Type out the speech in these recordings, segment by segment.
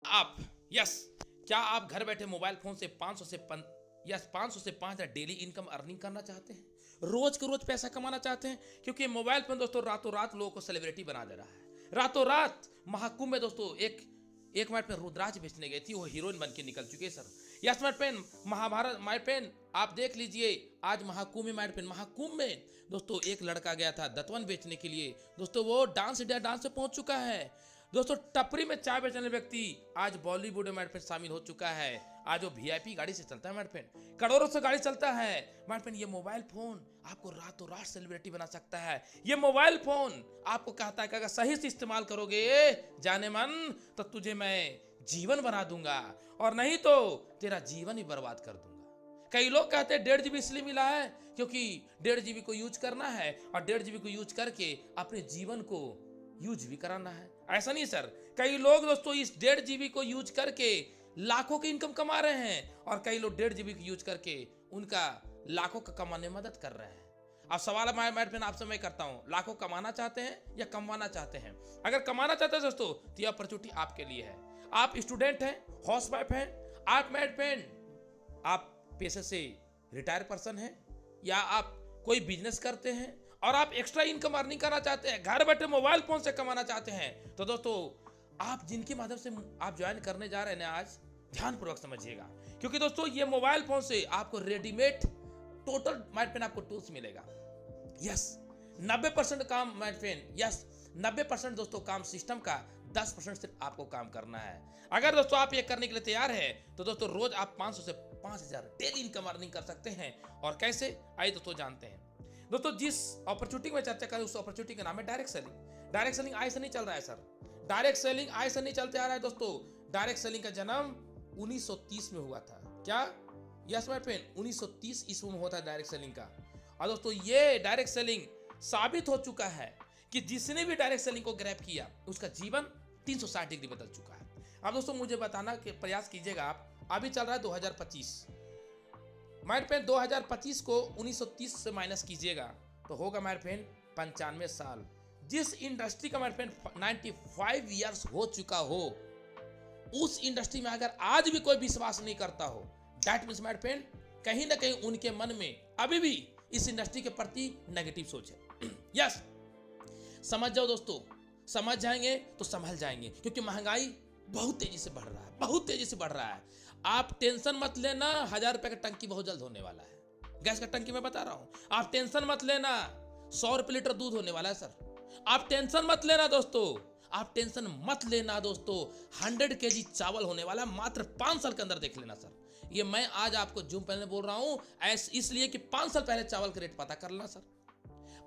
आप यस क्या आप घर बैठे मोबाइल फोन से 500 से 5,000 डेली इनकम अर्निंग करना चाहते हैं, रोज के रोज पैसा कमाना चाहते हैं? क्योंकि मोबाइल फोन दोस्तों रातों रात लोगों को सेलिब्रिटी बना दे रहा है। रातों रात महाकुंभ में दोस्तों एक एक मिनट में रुद्राक्ष बेचने गई थी, वो हीरोइन बन के निकल चुके हैं sir. Yes my pain, Mahabharat my pain, आप देख लीजिए आज महाकुंभ में माय पेन, महाकुंभ में दोस्तों एक लड़का गया था दतवन बेचने के लिए। दोस्तों वो डांस इंडिया डांस में पहुंच चुका है। दोस्तों टपरी में चाय बेचने वाले व्यक्ति आज बॉलीवुड में शामिल हो चुका है। आज वो वीआईपी गाड़ी से चलता है माय पेन, करोड़ों से गाड़ी चलता है माय पेन। ये मोबाइल फोन आपको रातों रात सेलिब्रिटी बना सकता है। ये मोबाइल फोन आपको कहता है कि अगर सही से इस्तेमाल करोगे जाने मन तो तुझे मैं जीवन बना दूंगा, और नहीं तो तेरा जीवन ही बर्बाद कर दूंगा। कई लोग कहते हैं 1.5 GB इसलिए मिला है क्योंकि 1.5 GB को यूज करना है और 1.5 GB को यूज करके अपने जीवन को यूज भी कराना है। ऐसा नहीं सर, कई लोग दोस्तों इस 1.5 GB को यूज करके लाखों की इनकम कमा रहे हैं और कई लोग 1.5 GB को यूज करके उनका लाखों का कमाने में मदद कर रहे हैं। अब सवाल मैं आपसे मैं करता हूं, लाखों कमाना चाहते हैं या कमाना चाहते हैं? अगर कमाना चाहते हैं दोस्तों तो यह अपॉर्चुनिटी आपके लिए है। आप स्टूडेंट हैं, हाउसवाइफ हैं, आप मैड पेन, आप पेशे से रिटायर पर्सन हैं, या आप कोई बिजनेस करते हैं और आप एक्स्ट्रा इनकम अर्निंग करना चाहते हैं, घर बैठे मोबाइल फोन से कमाना चाहते हैं, तो दोस्तों आप जिनके माध्यम से आप ज्वाइन करने जा रहे हैं ना, आज ध्यानपूर्वक समझिएगा। क्योंकि दोस्तों ये मोबाइल फोन से आपको रेडीमेड टोटल माइंड पेन आपको टूल्स मिलेगा। यस 90% काम माइंड पेन, यस 90% दोस्तों काम सिस्टम का, 10% सिर्फ आपको काम करना है। अगर दोस्तों आप ये करने के लिए तैयार है तो दोस्तों रोज आप 500 से 5,000 डेली इनकम अर्निंग कर सकते हैं। और कैसे, आइए दोस्तों जानते हैं। दोस्तों जिस अपॉर्चुनिटी में चर्चा करें उस अपॉर्चुनिटी का नाम है डायरेक्ट सेलिंग। डायरेक्ट सेलिंग आज से नहीं चल रहा है सर, डायरेक्ट सेलिंग आज से नहीं चलते आ रहा है दोस्तों। डायरेक्ट सेलिंग का जन्म 1930 में हुआ था। क्या? यस माय फ्रेंड, 1930 ईस्वी में होता है डायरेक्ट सेलिंग का। और दोस्तों ये डायरेक्ट सेलिंग साबित हो चुका है कि जिसने भी डायरेक्ट सेलिंग को ग्रैब किया उसका जीवन 360 डिग्री बदल चुका है। अब दोस्तों मुझे बताना कि प्रयास कीजिएगा आप, अभी चल रहा है 2025, माय फ्रेंड 2025 को 1930 से माइनस कीजिएगा तो होगा माय फ्रेंड 95 साल। जिस इंडस्ट्री का माय फ्रेंड 95 ईयर्स हो चुका हो, उस इंडस्ट्री में अगर आज भी कोई विश्वास नहीं करता हो, दैट मींस माय फ्रेंड कहीं ना कहीं उनके मन में अभी भी इस इंडस्ट्री के प्रति नेगेटिव सोच है। यस समझ जाओ दोस्तों, समझ जाएंगे तो संभल जाएंगे, क्योंकि महंगाई बहुत तेजी से बढ़ रहा है, बहुत तेजी से बढ़ रहा है। आप टेंशन मत लेना, 1000 रुपए का टंकी बहुत जल्द होने वाला है, गैस का टंकी मैं बता रहा हूं। आप टेंशन मत लेना, 100 रुपए लीटर दूध होने वाला है सर। आप टेंशन मत लेना दोस्तों, आप टेंशन मत लेना दोस्तों, 100 kg चावल होने वाला है मात्र 5 साल के अंदर, देख लेना सर। ये मैं आज आपको जूम पहले बोल रहा हूं इसलिए कि 5 साल पहले चावल का रेट पता कर लेना सर,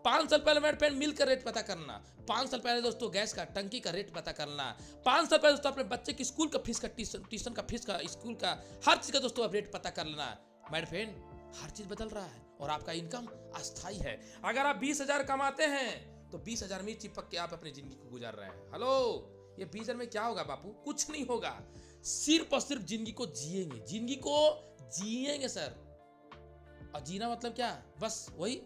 5 साल पहले मेरे पेन मिल्क का रेट पता करना, 5 साल पहले दोस्तों गैस का टंकी का रेट पता करना, 5 साल पहले दोस्तों अपने बच्चे की स्कूल का फीस का, ट्यूशन का फीस का, स्कूल का हर चीज का दोस्तों आप रेट पता कर लेना। मेरे फ्रेंड हर चीज बदल रहा है और आपका इनकम अस्थाई है। अगर आप 20,000 कमाते हैं तो 20,000 में चिपक के आप अपनी जिंदगी को गुजार रहे हैं। हेलो, ये 20,000 में क्या होगा बापू? कुछ नहीं होगा, सिर्फ और सिर्फ जिंदगी को जिएंगे, जिंदगी को जिएंगे सर। और जीना मतलब क्या? बस वही,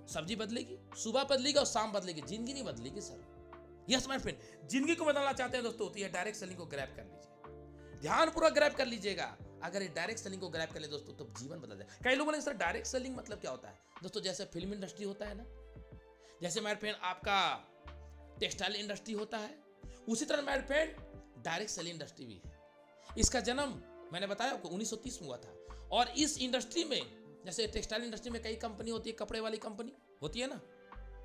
सब्जी बदलेगी, सुबह बदलेगी और शाम बदलेगी, जिंदगी नहीं बदलेगी सर। यस माय फ्रेंड, जिंदगी को बदलना चाहते हैं दोस्तों तो ये डायरेक्ट सेलिंग को ग्रैब कर लीजिए, ध्यानपूर्वक ग्रैब कर लीजिएगा। अगर ये डायरेक्ट सेलिंग को ग्रैब कर ले दोस्तों तो जीवन बदल जाए। कई लोग बोलेंगे सर डायरेक्ट सेलिंग मतलब क्या होता है? दोस्तों जैसे फिल्म इंडस्ट्री होता है ना, जैसे माय फ्रेंड आपका टेक्सटाइल इंडस्ट्री होता है, उसी तरह my friend direct selling industry भी है। इसका जन्म मैंने बताया आपको 1930 में हुआ था। और इस इंडस्ट्री में जैसे टेक्सटाइल इंडस्ट्री में कई कंपनी होती है, कपड़े वाली कंपनी होती है ना,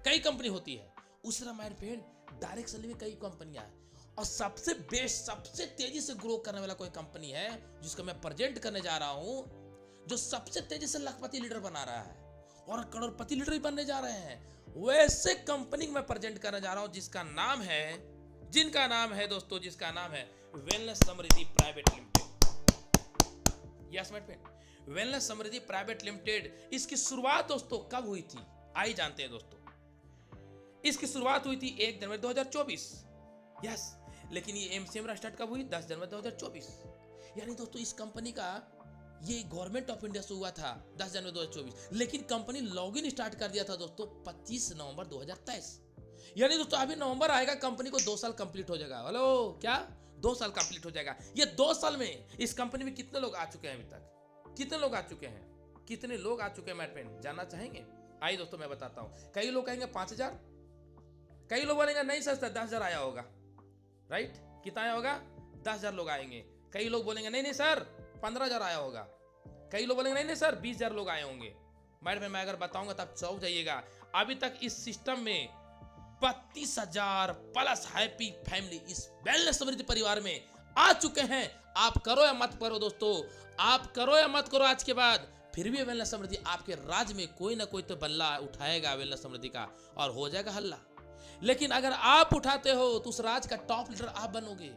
कई कंपनी होती है, उस तरह माय फ्रेंड डायरेक्ट सेलिंग में कई कंपनियां हैं। और सबसे बेस्ट, सबसे तेजी से ग्रो करने वाला कोई कंपनी है जिसको मैं प्रेजेंट करने जा रहा हूं, जो सबसे तेजी से लाखपति लीडर बना रहा है और करोड़पति लीडर भी बनने जा रहे हैं, वैसे कंपनी मैं प्रेजेंट करने जा रहा हूं जिसका नाम है दोस्तों, जिसका नाम है wellness Samriddhi private limited. Yes my friend, wellness Samriddhi private limited. इसकी शुरुआत दोस्तों कब हुई थी? आइए जानते हैं दोस्तों। इसकी शुरुआत हुई थी 1 जनवरी 2024। यस, लेकिन ये एमसीएम स्टार्ट कब हुई? 10 जनवरी 2024। यानी दोस्तों इस कंपनी का ये गवर्नमेंट ऑफ इंडिया से हुआ था 10 जनवरी 2024, लेकिन कंपनी लॉगिन स्टार्ट कर दिया था दोस्तों 25 नवंबर 2023। यानी दोस्तों अभी नवंबर आएगा, कंपनी को 2 साल कंप्लीट हो जाएगा। हेलो, क्या 2 साल कंप्लीट हो जाएगा। ये 2 साल में इस कंपनी में कितने लोग आ चुके हैं अभी तक? कितने लोग आ चुके हैं? कितने लोग आ चुके हैं मेरे फ्रेंड, जानना चाहेंगे? आइए दोस्तों मैं बताता हूं। कई लोग कहेंगे 5000, कई लोग बोलेंगे नहीं सर 10,000 आया होगा, राइट? कितना आया होगा? 10,000 लोग आएंगे। कई लोग बोलेंगे नहीं नहीं सर 15,000 आया होगा। कई लोग बोलेंगे नहीं नहीं सर 20,000 लोग आए होंगे। मैं अगर बताऊंगा तब चौंक जाइएगा। अभी तक इस सिस्टम में 32,000 प्लस हैप्पी फैमिली इस वेलनेस समृद्धि परिवार में आ चुके हैं। आप करो या मत करो दोस्तों, आप करो या मत करो, आज के बाद फिर भी वेलनेस समृद्धि आपके राज्य में कोई ना कोई तो बल्ला उठाएगा वेलनेस समृद्धि का, और हो जाएगा हल्ला। लेकिन अगर आप उठाते हो तो उस राज्य का टॉप लीडर आप बनोगे।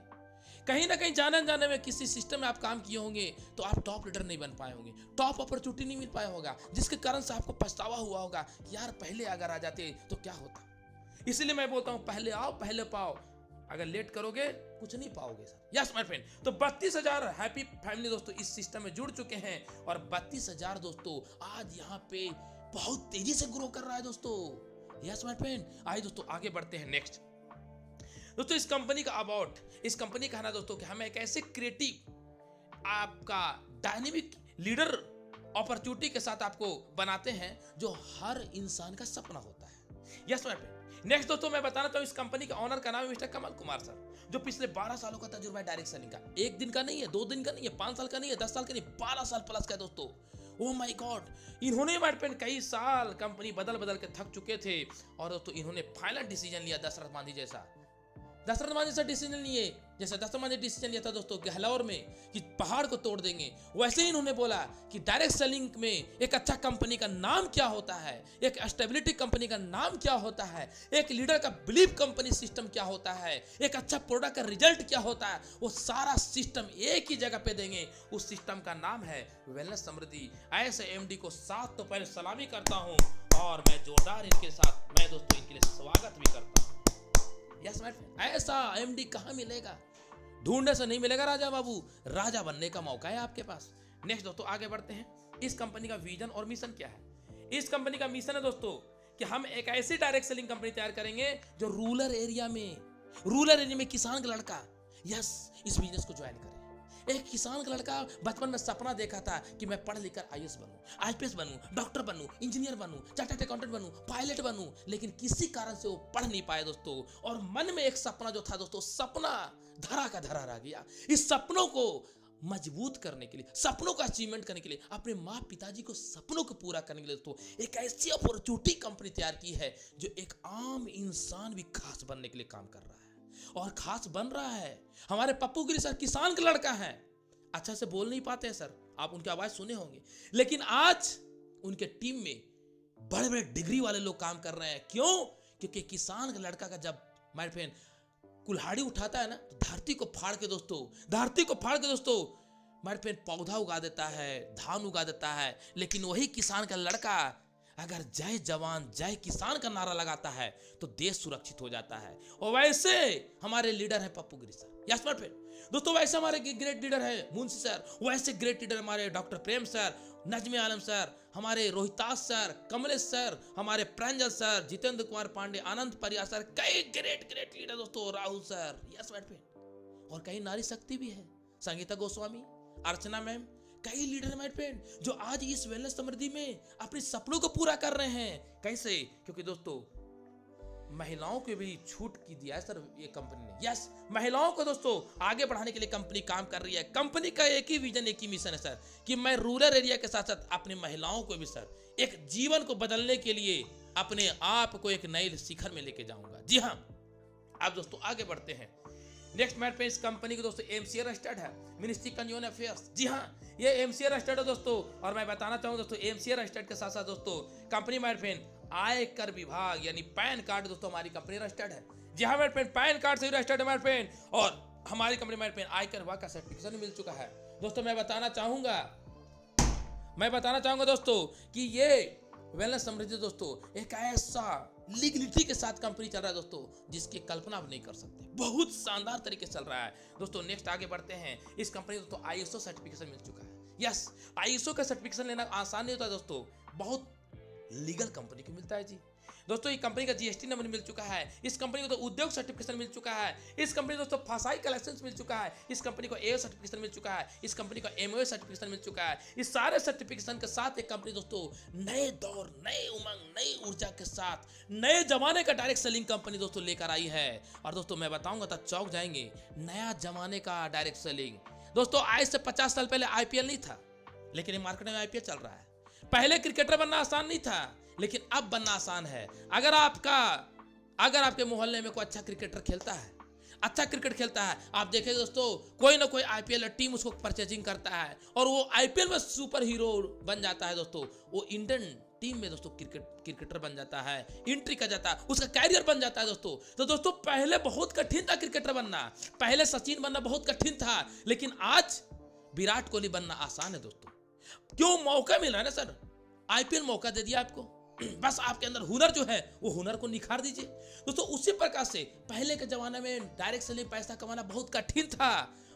कहीं ना कहीं जाने जाने में किसी सिस्टम में आप काम किए होंगे तो आप टॉप लीडर नहीं बन पाए होंगे, टॉप अपॉर्चुनिटी नहीं मिल पाया होगा, जिसके कारण से आपको पछतावा हुआ होगा कि यार पहले अगर आ जाते तो क्या होता। इसलिए मैं बोलता हूं पहले आओ पहले पाओ। अगर लेट करोगे कुछ नहीं पाओगे सर। Yes my friend. तो 32,000 हैप्पी फैमिली दोस्तों इस सिस्टम में जुड़ चुके हैं, और 32,000 दोस्तों आज यहाँ पे बहुत तेजी से ग्रो कर रहा है दोस्तों। Yes my friend. आइए दोस्तों आगे बढ़ते हैं नेक्स्ट। दोस्तों इस कंपनी का अबाउट, इस कंपनी का कहना दोस्तों कि हम एक ऐसे क्रिएटिव आपका डायनेमिक लीडर अपॉर्चुनिटी के साथ आपको बनाते हैं जो हर इंसान का सपना होता है। Yes my friend. नेक्स्ट दोस्तों मैं बताना चाहूँ इस कंपनी के ओनर का नाम है मिस्टर कमल कुमार सर, जो पिछले 12 सालों का तजुर्बा है डायरेक्ट सेलिंग का। एक दिन का नहीं है, 2 दिन का नहीं है, 5 साल का नहीं है, 10 साल का नहीं, 12 साल प्लस का है दोस्तों। Oh my God. इन्होंने माय फ्रेंड कई साल कंपनी बदल बदल के थक चुके थे, और दोस्तों इन्होंने फाइनल डिसीजन लिया दशरथ मांझी जैसा डिसीजन लिए, जैसे दशरथ मांझी डिसीजन लिया था दोस्तों गहलौर में कि पहाड़ को तोड़ देंगे, वैसे ही इन्होंने बोला कि डायरेक्ट सेलिंग में एक अच्छा कंपनी का नाम क्या होता है, एक स्टेबिलिटी कंपनी का नाम क्या होता है, एक लीडर का बिलीव कंपनी सिस्टम क्या होता है, एक अच्छा प्रोडक्ट का रिजल्ट क्या होता है, वो सारा सिस्टम एक ही जगह पे देंगे। उस सिस्टम का नाम है वेलनेस समृद्धि। ऐसे एमडी को साथ तो पहले सलामी करता हूँ, और मैं जोरदार इनके साथ मैं दोस्तों इनके लिए स्वागत भी करता हूँ। Yes my friend. ऐसा एमडी कहां मिलेगा? ढूंढने से नहीं मिलेगा राजा बाबू, राजा बनने का मौका है आपके पास। नेक्स्ट दोस्तों आगे बढ़ते हैं। इस कंपनी का विजन और मिशन क्या है? इस कंपनी का मिशन है दोस्तों कि हम एक ऐसी डायरेक्ट सेलिंग कंपनी तैयार करेंगे जो रूरल एरिया में किसान का लड़का यस इस बिजनेस को ज्वाइन करे। एक किसान का लड़का बचपन में सपना देखा था कि मैं पढ़ लिख कर आईएएस बनूं, आईपीएस बनूं, डॉक्टर बनूं, इंजीनियर बनूं, चार्टर्ड अकाउंटेंट बनूं, पायलट बनूं, लेकिन किसी कारण से वो पढ़ नहीं पाए दोस्तों। और मन में एक सपना जो था दोस्तों, सपना धरा का धरा रह गया। इस सपनों को मजबूत करने के लिए, सपनों का अचीवमेंट करने के लिए, अपने माँ पिताजी को सपनों को पूरा करने के लिए दोस्तों एक ऐसी अपॉर्चुनिटी कंपनी तैयार की है जो एक आम इंसान भी खास बनने के लिए काम कर रहा है, और खास बन रहा है। हमारे पप्पू गिरी सर किसान का लड़का है, अच्छा से बोल नहीं पाते हैं सर, आप उनकी आवाज सुने होंगे, लेकिन आज उनके टीम में बड़े बड़े डिग्री वाले लोग काम कर रहे हैं। क्यों? क्योंकि किसान का लड़का का जब माय फ्रेंड कुल्हाड़ी उठाता है ना, तो धरती को फाड़ के दोस्तों माय फ्रेंड पौधा उगा देता है, धान उगा देता है। लेकिन वही किसान का लड़का अगर जय जवान जय किसान का नारा लगाता है तो देश सुरक्षित हो जाता है। और वैसे हमारे लीडर है पप्पू गिरी सर। Yes my friend. दोस्तों वैसे हमारे ग्रेट लीडर है मुंशी सर, वैसे ग्रेट लीडर हमारे डॉक्टर प्रेम सर, नजमे आलम सर, हमारे रोहितास सर, कमलेश सर, हमारे प्रांजल सर, जितेंद्र कुमार पांडे, आनंद परियार सर, कई ग्रेट लीडर दोस्तों, Rahul sir. Yes my friend. और कई नारी शक्ति भी है, संगीता गोस्वामी, अर्चना मैम, कई लीडर माय फ्रेंड जो आज इस वेलनेस समृद्धि में अपने सपनों को पूरा कर रहे हैं। कैसे? क्योंकि दोस्तों महिलाओं को भी छूट की दिया है सर ये कंपनी ने। यस, महिलाओं को दोस्तों आगे बढ़ाने के लिए कंपनी काम कर रही है। कंपनी का एक ही विजन, एक ही मिशन है सर कि मैं रूरल एरिया के साथ साथ अपनी महिलाओं को भी सर एक जीवन को बदलने के लिए अपने आप को एक नए शिखर में लेके जाऊंगा। जी हाँ, अब दोस्तों आगे बढ़ते हैं। नेक्स्ट मैट पे इस कंपनी के दोस्तों एमसीए रजिस्टर्ड है, मिनिस्ट्री कंज्यूमर अफेयर्स। जी हाँ, ये एमसीए रजिस्टर्ड है दोस्तों। और मैं बताना चाहूँ दोस्तों एमसीए रजिस्टर्ड के साथ साथ दोस्तों कंपनी मैट पेन आयकर विभाग यानी पैन कार्ड दोस्तों हमारी कंपनी रजिस्टर्ड है। जी हाँ मैट पेन, पैन कार्ड से रजिस्टर्ड है मैट पेन, और हमारी कंपनी मैट पेन आयकर विभाग का सर्टिफिकेशन मिल चुका है। दोस्तों मैं बताना चाहूंगा दोस्तों कि ये वेलनेस समृद्धि दोस्तों एक ऐसा लीगलिटी के साथ कंपनी चल रहा है दोस्तों जिसकी कल्पना आप नहीं कर सकते। बहुत शानदार तरीके से चल रहा है दोस्तों। नेक्स्ट आगे बढ़ते हैं। इस कंपनी दोस्तों आईएसओ सर्टिफिकेशन मिल चुका है। यस, आईएसओ का सर्टिफिकेशन लेना आसान नहीं होता दोस्तों, बहुत लीगल कंपनी को मिलता है जी। दोस्तों ये कंपनी का जीएसटी नंबर मिल चुका है, इस कंपनी को तो उद्योग सर्टिफिकेशन मिल चुका है, इस कंपनी को दोस्तों फसाई कलेक्शन मिल चुका है, इस कंपनी को एओ सर्टिफिकेशन मिल चुका है, इस कंपनी को एमओए सर्टिफिकेशन मिल चुका है। इस सारे सर्टिफिकेशन के साथ एक कंपनी दोस्तों नए दौर, नए उमंग, नई ऊर्जा के साथ नए जमाने का डायरेक्ट सेलिंग कंपनी दोस्तों लेकर आई है। और दोस्तों मैं बताऊंगा तो चौंक जाएंगे, नया जमाने का डायरेक्ट सेलिंग। दोस्तों आज से 50 साल पहले आईपीएल नहीं था, लेकिन ये मार्केट में आईपीएल चल रहा है। पहले क्रिकेटर बनना आसान नहीं था, लेकिन अब बनना आसान है। अगर आपके मोहल्ले में कोई अच्छा क्रिकेटर खेलता है, अच्छा क्रिकेट खेलता है, आप देखेंगे दोस्तों कोई ना कोई आईपीएल टीम उसको परचेजिंग करता है और वो आईपीएल में सुपर हीरो बन जाता है। दोस्तों वो इंडियन टीम में दोस्तों क्रिकेटर बन जाता है, एंट्री कर जाता है, उसका कैरियर बन जाता है। दोस्तों तो दोस्तों पहले बहुत कठिन था क्रिकेटर बनना, पहले सचिन बनना बहुत कठिन था, लेकिन आज विराट कोहली बनना आसान है। दोस्तों क्यों? मौका मिला है ना सर, आईपीएल मौका दे दिया आपको, बस आपके अंदर हुनर जो है वो हुनर को निखार दीजिए। दोस्तों उसी प्रकार से पहले के जमाने में डायरेक्ट सेलिंग पैसा कमाना बहुत कठिन था,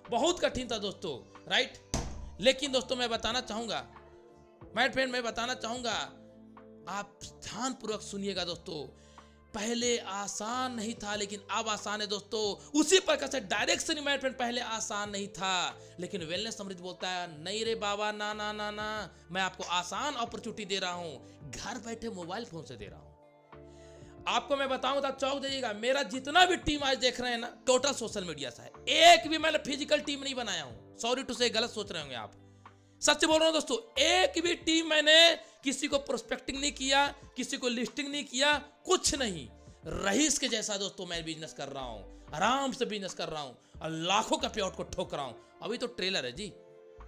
बहुत कठिन था दोस्तों, राइट। लेकिन दोस्तों मैं बताना चाहूंगा, माय फ्रेंड मैं बताना चाहूंगा, आप ध्यानपूर्वक सुनिएगा दोस्तों, पहले आसान नहीं था लेकिन अब आसान है। दोस्तों उसी प्रकार से डायरेक्ट सेलिंग माय फ्रेंड पहले आसान नहीं था, लेकिन वेलनेस समृद्धि बोलता है नहीं रे बाबा, ना ना ना ना, मैं आपको आसान अपॉर्चुनिटी दे रहा हूं, घर बैठे मोबाइल फोन से दे रहा हूं। आपको मैं बताऊं तो चौंक जाइएगा, मेरा जितना भी टीम आज देख रहे हैं ना, टोटल सोशल मीडिया से है, एक भी मैंने फिजिकल टीम नहीं बनाया हूं। सॉरी टू से, गलत सोच रहे होंगे आप, सच बोल रहा हूं दोस्तों, एक भी टीम मैंने किसी को प्रोस्पेक्टिंग नहीं किया, किसी को लिस्टिंग नहीं किया, कुछ नहीं। रईस के जैसा दोस्तों मैं बिजनेस कर रहा हूं, आराम से बिजनेस कर रहा हूं और लाखों का पेआउट को ठोक रहा हूं। अभी तो ट्रेलर है जी,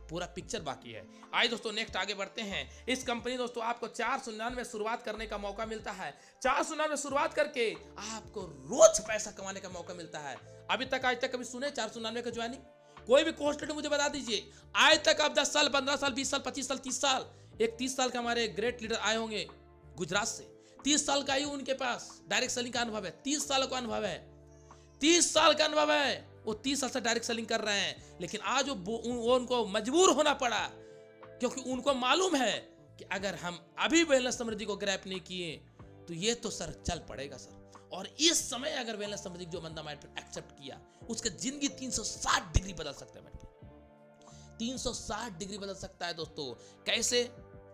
पूरा पिक्चर बाकी है। आइए दोस्तों नेक्स्ट आगे बढ़ते हैं। इस कंपनी दोस्तों आपको 499 में शुरुआत करने का मौका मिलता है। 499 में शुरुआत करके आपको रोज पैसा कमाने का मौका मिलता है। अभी तक आज तक कभी सुने 499 का ज्वाइनिंग? कोई भी कोर्स मुझे बता दीजिए, आज तक आप 10 साल, 15 साल, 20 साल, 25 साल, 30 साल, एक 30 साल का हमारे ग्रेट लीडर आए होंगे गुजरात से, 30 साल का ही उनके पास डायरेक्ट सेलिंग का अनुभव है, 30 साल का अनुभव है, 30 साल का अनुभव है, वो 30 साल से डायरेक्ट सेलिंग कर रहे हैं। लेकिन आज वो उनको मजबूर होना पड़ा, क्योंकि उनको मालूम है कि अगर हम अभी वेलनेस समृद्धि को ग्रैप नहीं किए तो ये तो सर चल पड़ेगा सर। और इस समय अगर वेलनेस समृद्धि जो बंदा माइंड पर एक्सेप्ट किया, उसका जिंदगी 360 डिग्री बदल सकता है। 360 डिग्री बदल सकता है दोस्तों। कैसे?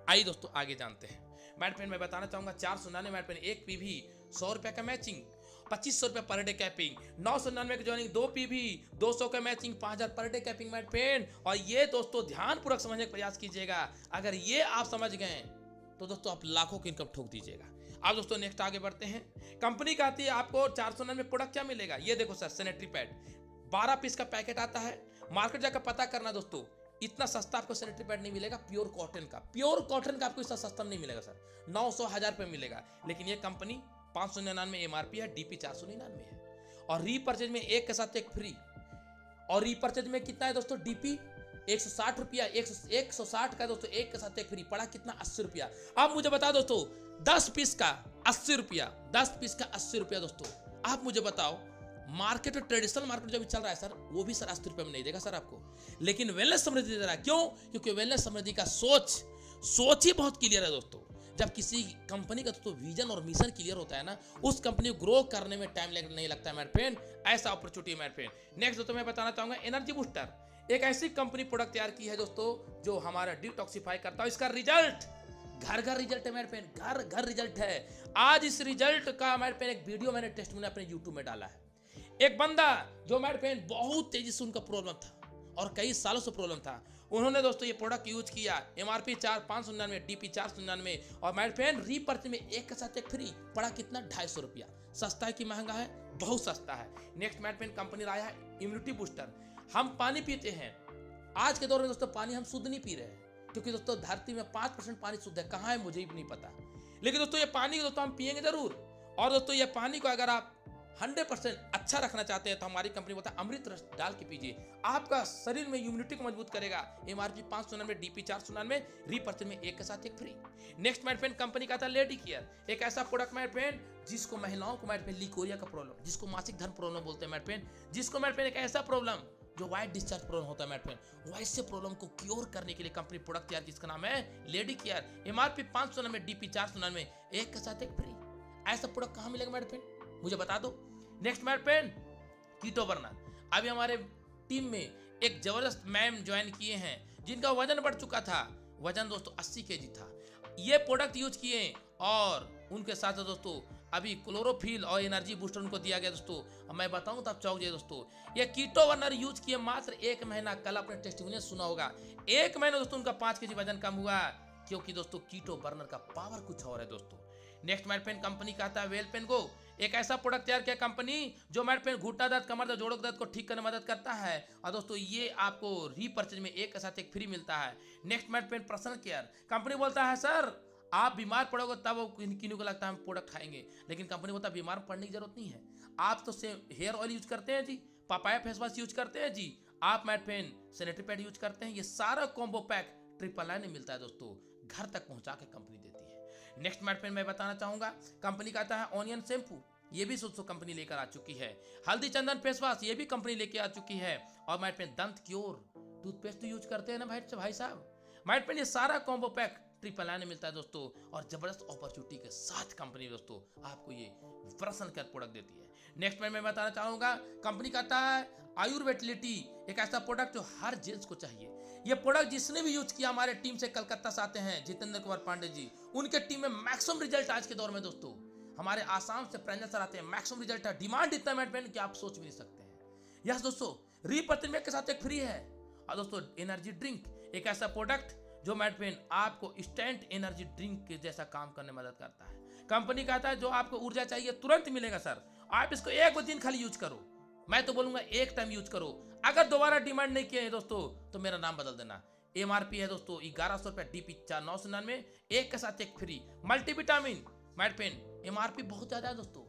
आइए दोस्तों आगे जानते हैं। मैट पेन मैं बताना चाहूंगा 499 मैट पेन, एक पीवी, 100 रुपए का मैचिंग, 2500 रुपए पर डे कैपिंग, 999 की ज्वाइनिंग, 2 पीवी, 200 का matching, 5000 per day capping mat pen. और ये दोस्तों ध्यानपूर्वक समझने का प्रयास कीजिएगा, अगर ये आप समझ गए तो दोस्तों आप लाखों की इनकम ठोक दीजिएगा। अब दोस्तों नेक्स्ट आगे बढ़ते हैं। कंपनी कहती है आपको 499 प्रोडक्ट क्या मिलेगा, ये देखो सर, सैनिटरी पैड 12 पीस का पैकेट आता है। मार्केट जाकर पता करना दोस्तों, इतना सस्ता आपको सैनिटरी पैड नहीं मिलेगा। प्योर कॉटन का आपको इतना सस्ता नहीं मिलेगा सर, 900 1000 रुपये मिलेगा। लेकिन ये कंपनी 599 एमआरपी है, डीपी 499 है, और रीपर्चेज में एक के साथ एक फ्री। और रीपर्चेज में कितना है दोस्तों, डीपी 160 रुपया, 160 का दोस्तों एक के साथ एक फ्री, पड़ा कितना 80 रुपया। अब मुझे बताओ दोस्तों, 10 पीस का 80 रुपया, 10 पीस का 80 रुपया। दोस्तों आप मुझे बताओ, मार्केट ट्रेडिशनल मार्केट जो भी चल रहा है सर, वो भी सर 80 रुपये में नहीं देगा सर आपको, लेकिन वेलनेस समृद्धि दे रहा है। क्यों? क्योंकि वेलनेस समृद्धि का सोच ही बहुत क्लियर है दोस्तों। जब किसी कंपनी का दोस्तों विजन और मिशन क्लियर होता है ना, उस कंपनी को ग्रो करने में टाइम नहीं लगता है मेरे फ्रेंड। ऐसा अपॉर्चुनिटी है मेरे फ्रेंड। नेक्स्ट दोस्तों मैं बताना चाहूंगा एनर्जी बूस्टर, एक ऐसी कंपनी प्रोडक्ट तैयार की है दोस्तों जो हमारा डिटॉक्सिफाई करता है। इसका रिजल्ट घर रिजल्ट है मेरे फ्रेंड, घर रिजल्ट है। आज इस रिजल्ट का मेरे फ्रेंड एक वीडियो मैंने टेस्ट में अपने यूट्यूब में डाला है। एक बंदा जो मेरे फ्रेंड बहुत तेजी से उनका प्रॉब्लम था और कई सालों से प्रॉब्लम था, उन्होंने दोस्तों ये प्रोडक्ट यूज किया। एमआरपी 599, डीपी 499, और मेरे फ्रेंड रीपर्चेज में एक के साथ एक फ्री, पड़ा कितना 250 रुपया। सस्ता है कि महंगा है? बहुत सस्ता है। नेक्स्ट मेरे फ्रेंड कंपनी लाया है इम्यूनिटी बूस्टर। हम पानी पीते हैं, आज के दौर में दोस्तों पानी हम शुद्ध नहीं पी रहे हैं, क्योंकि दोस्तों धरती में 5% पानी शुद्ध है, कहाँ है मुझे भी नहीं पता। लेकिन दोस्तों ये पानी दोस्तों हम पिएंगे जरूर। और दोस्तों ये पानी को अगर आप 100% अच्छा रखना चाहते हैं तो हमारी कंपनी बोलता है अमृत रस डाल के पीजिए, आपका शरीर में इम्यूनिटी को मजबूत करेगा। एमआरपी 599, डीपी 499, रीपर्चेज में एक के साथ एक free. Next my friend company का था लेडी केयर, एक ऐसा प्रोडक्ट माय फ्रेंड जिसको महिलाओं को माय फ्रेंड लिकोरिया का प्रॉब्लम, जिसको मासिक धर्म प्रॉब्लम बोलते हैं माय फ्रेंड, जिसको माय फ्रेंड एक ऐसा प्रॉब्लम जो वाइट डिस्चार्ज प्रॉब्लम होता है माय फ्रेंड, वैसे प्रॉब्लम को क्योर करने के लिए कंपनी प्रोडक्ट तैयार की, जिसका नाम है लेडी केयर। एमआरपी 599, डीपी 499, एक के साथ एक फ्री। ऐसा प्रोडक्ट कहाँ मिलेगा मेरे फ्रेंड, मुझे बता दो। नेक्स्ट मेरे फ्रेंड, कीटो बर्नर। अभी हमारे टीम में एक जबरदस्त मैम ज्वाइन किए हैं जिनका वजन बढ़ चुका था, वजन दोस्तों 80 केजी था। ये प्रोडक्ट यूज किए और उनके साथ दोस्तों अभी क्लोरोफिल और एनर्जी बूस्टर उनको दिया गया दोस्तों। अब मैं बताऊं तो आप चौंक जाइए दोस्तों। ये कीटो बर्नर यूज किए मात्र 1 महीना, कल आपने टेस्टिमोनियल सुना होगा, 1 महीना दोस्तों उनका 5 केजी वजन कम हुआ, क्योंकि दोस्तों कीटो बर्नर का पावर कुछ और है दोस्तों। नेक्स्ट मेरे पेन कंपनी कहता है वेलपेन गो, एक ऐसा प्रोडक्ट तैयार किया कंपनी जो मेरे पेन घुटना दर्द, कमर दर्द, जोड़ों दर्द को ठीक करने में मदद करता है। और दोस्तों ये आपको रीपर्चेज में एक के साथ एक फ्री मिलता है। नेक्स्ट मेरे पेन पर्सनल केयर, कंपनी बोलता है सर आप बीमार पड़ोगे तब वो किन्हीं को लगता है हम प्रोडक्ट खाएंगे, लेकिन कंपनी बोलता है बीमार पड़ने की जरूरत नहीं है। आप तो हेयर ऑयल यूज करते हैं जी, पापाया फेस वॉश यूज करते हैं जी, आप mat pen sanitary pad use करते हैं, ये सारा कॉम्बो पैक 999 में मिलता है दोस्तों, घर तक पहुंचा के कंपनी देती है। नेक्स्ट मैट पेन मैं बताना चाहूंगा, कंपनी का आता है ऑनियन शैम्पू, ये भी दोस्तों कंपनी लेकर आ चुकी है। हल्दी चंदन फेस वॉश, ये भी कंपनी लेकर आ चुकी है। और मैट पेन दंत क्योर टूथपेस्ट यूज करते हैं ना भाई साहब, मैट पेन ये सारा कॉम्बो पैक 999 में मिलता है दोस्तों। और जबरदस्त अपॉर्चुनिटी के साथ कंपनी दोस्तों आपको ये पर्सनल केयर प्रोडक्ट देती है। नेक्स्ट मैं बताना चाहूंगा, कंपनी कहता है आयुर्वेटिलिटी, एक ऐसा प्रोडक्ट जो हर जेंट्स को चाहिए। ये प्रोडक्ट जिसने भी यूज किया, हमारे टीम से कलकत्ता से आते हैं जितेंद्र कुमार पांडे जी, उनके टीम में मैक्सिमम रिजल्ट आज के दौर में दोस्तों। हमारे आसाम से प्रेंजल सर आते हैं, मैक्सिमम रिजल्ट है, डिमांड इतना मैट कि आप सोच भी नहीं सकते हैं। यस दोस्तों, रीपर्चेज के साथ एक फ्री है। और दोस्तों एनर्जी ड्रिंक, एक ऐसा प्रोडक्ट जो मैट पेन आपको इंस्टेंट एनर्जी ड्रिंक के जैसा काम करने में मदद करता है। कंपनी कहता है जो आपको ऊर्जा चाहिए तुरंत मिलेगा सर, आप इसको 1 दिन खाली यूज करो, मैं तो बोलूंगा 1 टाइम यूज करो, अगर दोबारा डिमांड नहीं किए दोस्तों तो मेरा नाम बदल देना। एमआरपी है दोस्तों 1100 रुपए, डीपी 999, एक के साथ एक free. Multivitamin mat pen MRP बहुत ज्यादा है दोस्तों,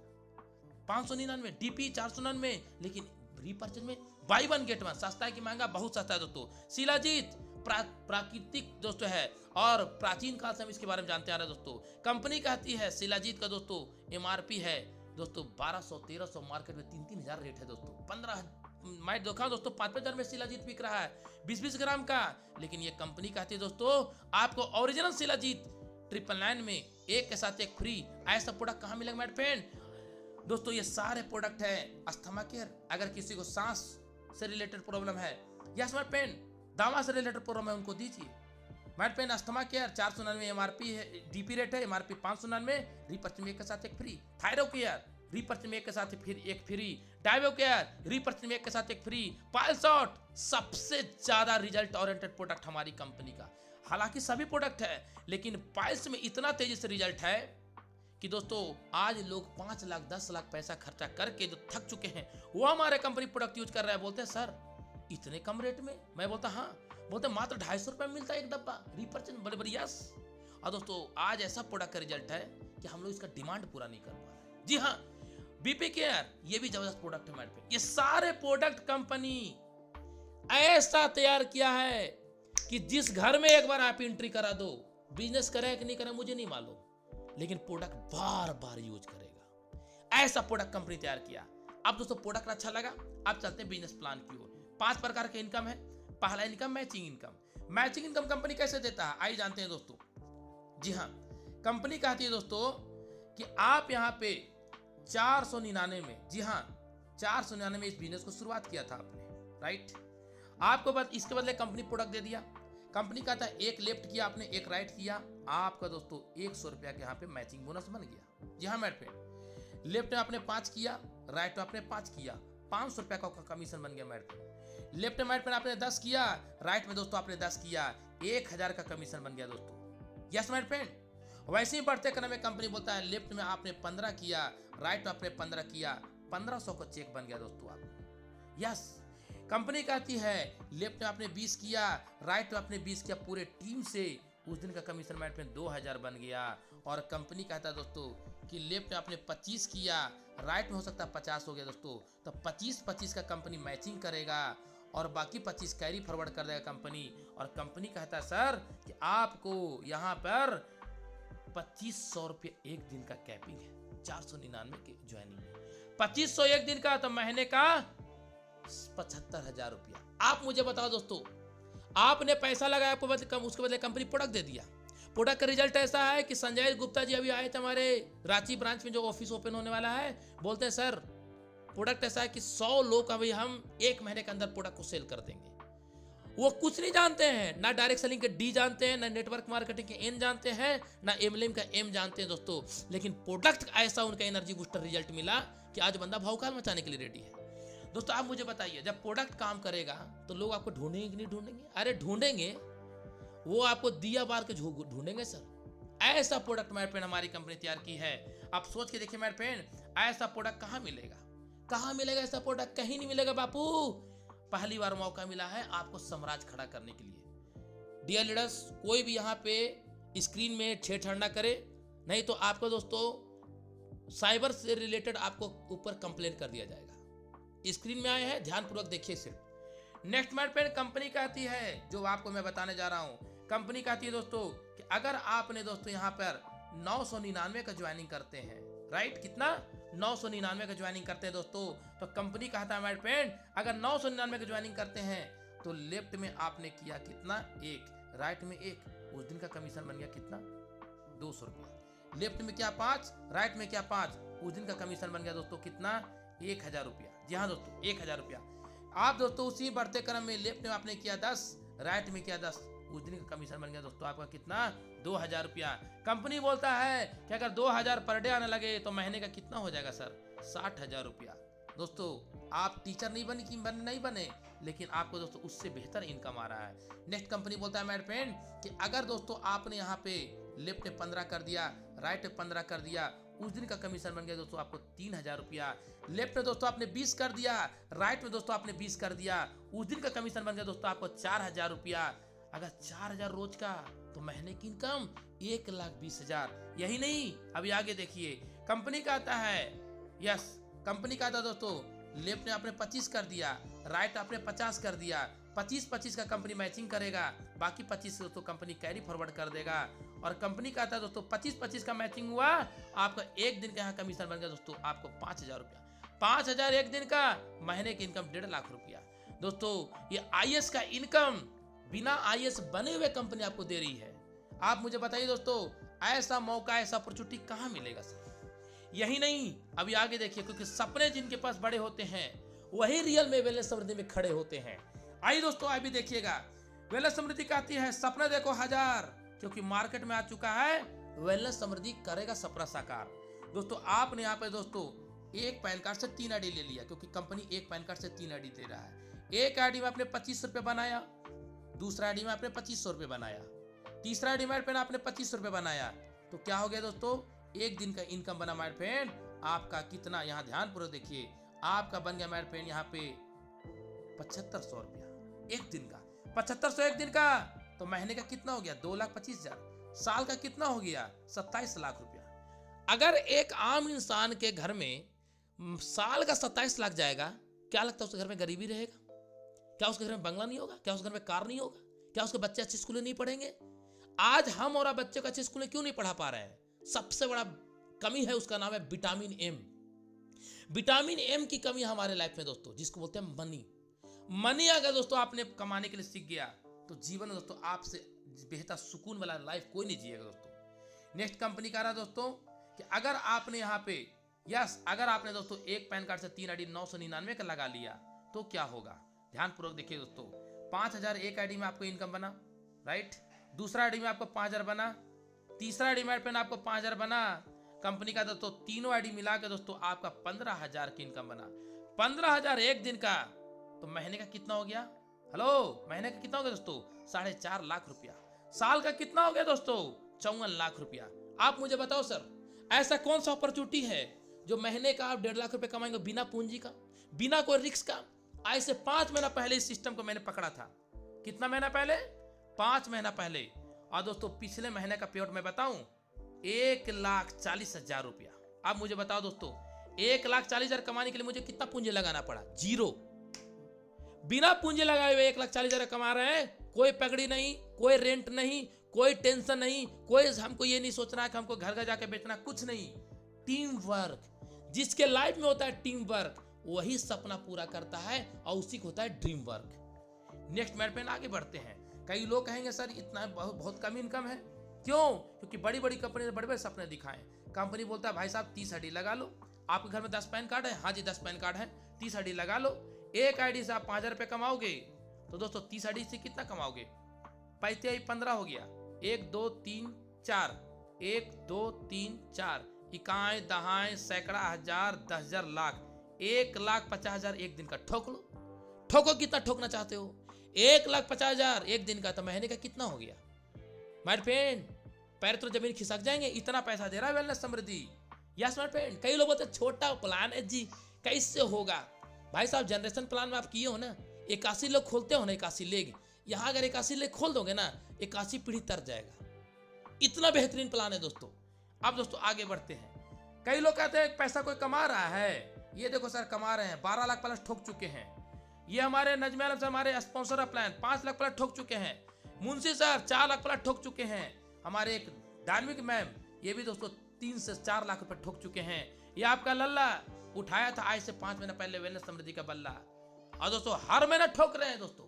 599, डीपी 499, लेकिन रीपर्चेज में बाई 1 गेट 1, सस्ता है कि महंगा, बहुत सस्ता है दोस्तों। शिलाजीत प्राकृतिक दोस्तों है और प्राचीन काल से हम इसके बारे में जानते आ रहे हैं दोस्तों। कंपनी कहती है शिलाजीत का दोस्तों एमआरपी है दोस्तों 1200-1300, मार्केट में 3-3 हजार रेट है दोस्तों। 15 मैं देखा दोस्तों 5-5 हजार में शिलाजीत बिक रहा है 20-20 ग्राम का, लेकिन ये कंपनी कहती है दोस्तों आपको ओरिजिनल शिलाजीत 999 में एक के साथ एक फ्री। ऐसा प्रोडक्ट कहाँ मिलेगा मेरे फ्रेंड दोस्तों, ये सारे प्रोडक्ट है अस्थमा केयर, अगर किसी को सांस से रिलेटेड प्रॉब्लम है या स्मार्ट पेन दावा से रिलेटेड प्रॉब्लम है उनको दीजिए। Mat pen asthma care 499 MRP है, डीपी रेट है, एमआरपी 599, रीपर्चेज में एक के साथ एक फ्री। थायरो केयर रीपर्चेज में एक के साथ एक फ्री। डायबो केयर रीपर्चेज में एक के साथ एक फ्री। पाइल शॉट सबसे ज्यादा रिजल्ट ओरिएंटेड प्रोडक्ट हमारी कंपनी का, हालांकि सभी प्रोडक्ट है लेकिन पाइल्स में इतना तेजी से रिजल्ट है कि दोस्तों आज लोग 5 लाख 10 लाख पैसा खर्चा करके जो थक चुके हैं वो हमारे कंपनी प्रोडक्ट यूज कर रहे हैं। बोलते हैं सर इतने कम रेट में, मैं बोलता हाँ, बोलते मात्र 250 रुपए में मिलता है एक डब्बा रीपर्चेज, बड़े बड़े यस। और दोस्तों आज ऐसा प्रोडक्ट का रिजल्ट है कि हम लोग इसका डिमांड पूरा नहीं कर पा रहे। जी हाँ, बीपी केयर ये भी जबरदस्त प्रोडक्ट है हमारे पे। ये सारे प्रोडक्ट कंपनी ऐसा तैयार किया है कि जिस घर में एक बार आप एंट्री करा दो, बिजनेस करे कि नहीं करे मुझे नहीं मालूम, लेकिन प्रोडक्ट बार बार यूज करेगा, ऐसा प्रोडक्ट कंपनी तैयार किया। अब दोस्तों प्रोडक्ट अच्छा लगा, अब चलते हैं बिजनेस प्लान की ओर। 5 प्रकार के इनकम है। पहला income matching income. Matching income company कैसे देता है आइए जानते हैं दोस्तों। जी हाँ, कंपनी कहती है दोस्तों कि आप यहाँ पे 499 में, जी हाँ 499 में इस बिजनेस को शुरुआत किया था आपने, राइट। आपको इसके बदले कंपनी प्रोडक्ट दे दिया। कंपनी कहता है एक लेफ्ट किया आपने, एक राइट किया, आपका दोस्तों 100 रुपया के यहाँ पे मैचिंग बोनस बन गया। जी हाँ मेरे पे लेफ्ट में आपने 5 किया, राइट में आपने 5 किया, 500 रुपया का कमीशन बन गया मेरे पे। लेफ्ट में आपने 10 किया, राइट में दोस्तों आपने 10 किया, 1000 का कमीशन बन गया दोस्तों। यस माय फ्रेंड, वैसे ही बढ़ते क्रम में कंपनी बोलता है लेफ्ट में आपने 15 किया, राइट में आपने 15 किया, 1500 का चेक बन गया दोस्तों आपको। यस, कंपनी कहती है लेफ्ट में आपने 20 किया, राइट में आपने 20 किया, पूरे टीम से उस दिन का कमीशन मैट में 2000 बन गया। और कंपनी कहता है दोस्तों कि लेफ्ट में आपने 25 किया, राइट में हो सकता है 50 हो गया दोस्तों, तो 25-25 का कंपनी मैचिंग करेगा और बाकी 25 कैरी फॉरवर्ड कर देगा कंपनी। और कंपनी कहता है सर कि आपको यहाँ पर 2500 रुपये एक दिन का कैपिंग है, 499 के ज्वाइनिंग में 2500 एक दिन का, तो महीने का 75,000 रुपया। आप मुझे बताओ दोस्तों, आपने पैसा लगाया, उसके बदले कंपनी प्रोडक्ट दे दिया, प्रोडक्ट का रिजल्ट ऐसा है कि संजय गुप्ता जी अभी आए थे हमारे रांची ब्रांच में, जो ऑफिस ओपन होने वाला है। बोलते हैं सर प्रोडक्ट ऐसा है कि 100 लोग अभी हम 1 महीने के अंदर प्रोडक्ट को सेल कर देंगे। वो कुछ नहीं जानते हैं, ना डायरेक्ट सेलिंग के डी जानते हैं, ना नेटवर्क मार्केटिंग के एन जानते हैं, ना एमएलएम का एम जानते हैं दोस्तों। लेकिन प्रोडक्ट ऐसा उनका एनर्जी बूस्टर रिजल्ट मिला कि आज बंदा भौकाल मचाने के लिए रेडी है। दोस्तों आप मुझे बताइए, जब प्रोडक्ट काम करेगा तो लोग आपको ढूंढेंगे कि नहीं ढूंढेंगे? अरे ढूंढेंगे, वो आपको दिया बार के ढूंढेंगे सर। ऐसा प्रोडक्ट मेरे पेन हमारी कंपनी तैयार की है। आप सोच के देखिए मेरे पेन, ऐसा प्रोडक्ट कहाँ मिलेगा? कहाँ मिलेगा ऐसा प्रोडक्ट? कहीं नहीं मिलेगा बापू। पहली बार मौका मिला है आपको साम्राज्य खड़ा करने के लिए। डियर लीडर्स, कोई भी यहाँ पे स्क्रीन में छेड़छाड़ ना करे, नहीं तो आपको दोस्तों साइबर से रिलेटेड आपको ऊपर कंप्लेन कर दिया जाएगा। स्क्रीन में आए हैं, ध्यानपूर्वक देखिए सिर्फ। नेक्स्ट मेरे पेन कंपनी कहती है, जो आपको मैं बताने जा रहा हूँ, कंपनी कहती है दोस्तों कि अगर आपने दोस्तों यहाँ पर 999 का ज्वाइनिंग करते हैं, राइट, कितना 999 का ज्वाइनिंग करते हैं दोस्तों, तो कंपनी कहता है मेरे पेन अगर 999 का ज्वाइनिंग करते हैं तो लेफ्ट में आपने किया कितना? 1, राइट में 1, उस दिन का कमीशन बन गया कितना? 200 रुपया। लेफ्ट में क्या 5, राइट में क्या 5, उस दिन का कमीशन बन गया दोस्तों कितना? 1000 रुपया। जी हाँ दोस्तों, 1000 रुपया। आप दोस्तों उसी बढ़ते क्रम में लेफ्ट में आपने किया 10, राइट में किया 10, उस दिन का कमीशन बन गया दोस्तों आपका कितना? 2000 रुपया। कंपनी बोलता है कि अगर 2000 पर डे आने लगे तो महीने का कितना हो जाएगा सर? 60,000 रुपया। दोस्तों आप टीचर नहीं बने, लेकिन आपको दोस्तों उससे बेहतर इनकम आ रहा है। नेक्स्ट कंपनी बोलता है मेरे फ्रेंड कि अगर दोस्तों आपने यहाँ पे लेफ्ट में 15 कर दिया, राइट में 15 कर दिया, उस दिन का कमीशन बन गया दोस्तों आपको 3000 रुपया। लेफ्ट में दोस्तों आपने 20 कर दिया, राइट में दोस्तों आपने 20 कर दिया, उस दिन का कमीशन बन गया दोस्तों आपको 4000 रुपया। अगर 4000 रोज का तो महीने की इनकम 1,20,000। यही नहीं, अभी आगे देखिए, कंपनी कहता है, यस कंपनी कहता है दोस्तों लेफ्ट में आपने 25 कर दिया, राइट आपने 50 कर दिया, 25-25 का कंपनी मैचिंग करेगा, बाकी 25 से दोस्तों कंपनी कैरी फॉरवर्ड कर देगा। और कंपनी कहता है दोस्तों 25-25 का मैचिंग हुआ, आपका एक दिन का यहाँ कमीशन बन गया दोस्तों आपको 5000 रुपया। 5000 एक दिन का, महीने की इनकम 1.5 लाख रुपया। दोस्तों ये आईएएस का इनकम बिना आईएएस बने हुए कंपनी आपको दे रही है। आप मुझे बताइए दोस्तों, ऐसा मौका, ऐसा अपॉर्चुनिटी कहाँ मिलेगा सर? यही नहीं, अभी आगे देखिए, क्योंकि सपने जिनके पास बड़े होते हैं वही रियल में वेलनेस समृद्धि में खड़े होते हैं। आइए दोस्तों अभी देखिएगा, वेलनेस समृद्धि कहती है सपने देखो 1000, क्योंकि मार्केट में आ चुका है वेलनेस समृद्धि करेगा सपना साकार। दोस्तों आपने यहाँ पे दोस्तों एक पैन कार्ड से 3 आईडी ले लिया, क्योंकि कंपनी एक पैन कार्ड से 3 आईडी दे रहा है। एक आईडी में आपने 25 रुपये बनाया, दूसरा आईडी में आपने 2500 रुपये बनाया, तीसरा आईडी में आपने 25 रुपये बनाया, तो क्या हो गया दोस्तों? एक दिन का इनकम बना माय फ्रेंड आपका कितना? यहाँ ध्यानपूर्वक देखिए, आपका बन गया माय फ्रेंड यहाँ पे 7500 रुपया एक दिन का। 7500 एक दिन का, तो महीने का कितना हो गया? 2,25,000। साल का कितना हो गया? 27 लाख रुपया। अगर एक आम इंसान के घर में साल का 27 लाख जाएगा, क्या लगता है उसके घर में गरीबी रहेगा? क्या उसके घर में बंगला नहीं होगा? क्या उसके घर में कार नहीं होगा? क्या उसके बच्चे अच्छे स्कूल नहीं पढ़ेंगे? आज हम और बच्चे को अच्छे स्कूल क्यों नहीं पढ़ा पा रहे हैं? सबसे बड़ा कमी है, उसका नाम है विटामिन एम। विटामिन एम की कमी हमारे लाइफ में दोस्तों, जिसको बोलते हैं मनी। मनी अगर दोस्तों आपने कमाने के लिए सीख गया तो जीवन में दोस्तों आपसे बेहतर सुकून वाला लाइफ कोई नहीं जिएगा दोस्तों। नेक्स्ट कंपनी कह रहा है दोस्तों कि अगर आपने यहाँ पे अगर आपने दोस्तों एक पैन कार्ड से 3 आईडी 999 का लगा लिया तो क्या होगा? ध्यानपूर्वक देखिए दोस्तों, 5000 एक आईडी में आपको इनकम बना, राइट, दूसरा आईडी में आपको 5000 बना, तीसरा आईडी में आपको 5000 बना। कंपनी का दोस्तों तीनों आईडी मिला के दोस्तों आपका 15,000 की इनकम बना। 15,000 एक दिन का, तो महीने का कितना हो गया? हेलो, महीने का कितना हो गया दोस्तों? 4.5 लाख रुपया। साल का कितना हो गया दोस्तों? 54 लाख रुपया। आप मुझे बताओ सर, ऐसा कौन सा अपॉर्चुनिटी है जो महीने का आप 1.5 लाख रुपए कमाएंगे बिना पूंजी का, बिना कोई रिस्क का? आज से 5 महीना पहले इस सिस्टम को मैंने पकड़ा था। कितना महीना पहले? 5 महीना पहले। और दोस्तों पिछले महीने का पेआउट मैं बताऊं, 1,40,000 रुपया। अब मुझे बताओ दोस्तों, 1,40,000 कमाने के लिए मुझे कितना पूंजी लगाना पड़ा? 0। बिना पूंजी लगाए हुए 1,40,000 कमा रहे हैं। कोई पगड़ी नहीं, कोई रेंट नहीं, कोई टेंशन नहीं, कोई हमको ये नहीं सोचना है कि हमको घर घर जाके बेचना, कुछ नहीं। टीम वर्क, जिसके लाइफ में होता है टीम वर्क, वही सपना पूरा करता है और उसी को होता है ड्रीम वर्क। नेक्स्ट मैट पे आगे बढ़ते हैं। कई लोग कहेंगे सर इतना बहुत कम इनकम है, क्यों? क्योंकि बड़ी बड़ी कंपनी ने बड़े बड़े सपने दिखाए। कंपनी बोलता है भाई साहब 30 आईडी लगा लो। आपके घर में 10 पैन कार्ड है? हाँ जी 10 पैन कार्ड है। 30 आईडी लगा लो। एक आईडी से आप 5,000 रुपये कमाओगे। तो दोस्तों 30 आईडी से कितना कमाओगे? 5 15 हो गया। 1 2 3 4, 1 2 3 4, इकाएं दहाएं सैकड़ा हजार 10,000 लाख, 1,50,000 एक दिन का ठोक लो। ठोको, कितना ठोकना चाहते हो? 1,50,000 एक दिन का, तो महीने का कितना हो गया? माय फ्रेंड, पैर तो जमीन खिसक जाएंगे, इतना पैसा दे रहा है wellness Samriddhi. Yes my friend, कई लोग बोलते हैं छोटा प्लान है जी, कैसे होगा? भाई साहब जनरेशन प्लान में आप किए हो ना, 81 लोग खोलते हो ना, 81 लेग, यहाँ अगर 81 लेग खोल दोगे ना, 81 पीढ़ी तर जाएगा। इतना बेहतरीन प्लान है दोस्तों। अब दोस्तों आगे बढ़ते हैं। कई लोग कहते हैं पैसा कोई कमा रहा है। ये देखो सर कमा रहे हैं, 12 लाख प्लस ठोक चुके हैं। ये हमारे नजमे आलम से हमारे स्पॉन्सर प्लान 5 लाख प्लस ठोक चुके हैं। मुंशी सर 4 लाख प्लस ठोक चुके हैं। हमारे एक धार्मिक मैम, ये भी दोस्तों 3 से 4 लाख रुपए ठोक चुके हैं। ये आपका लल्ला उठाया था आज से 5 महीने पहले वेलनेस समृद्धि का बल्ला, और दोस्तों हर महीना ठोक रहे हैं दोस्तों।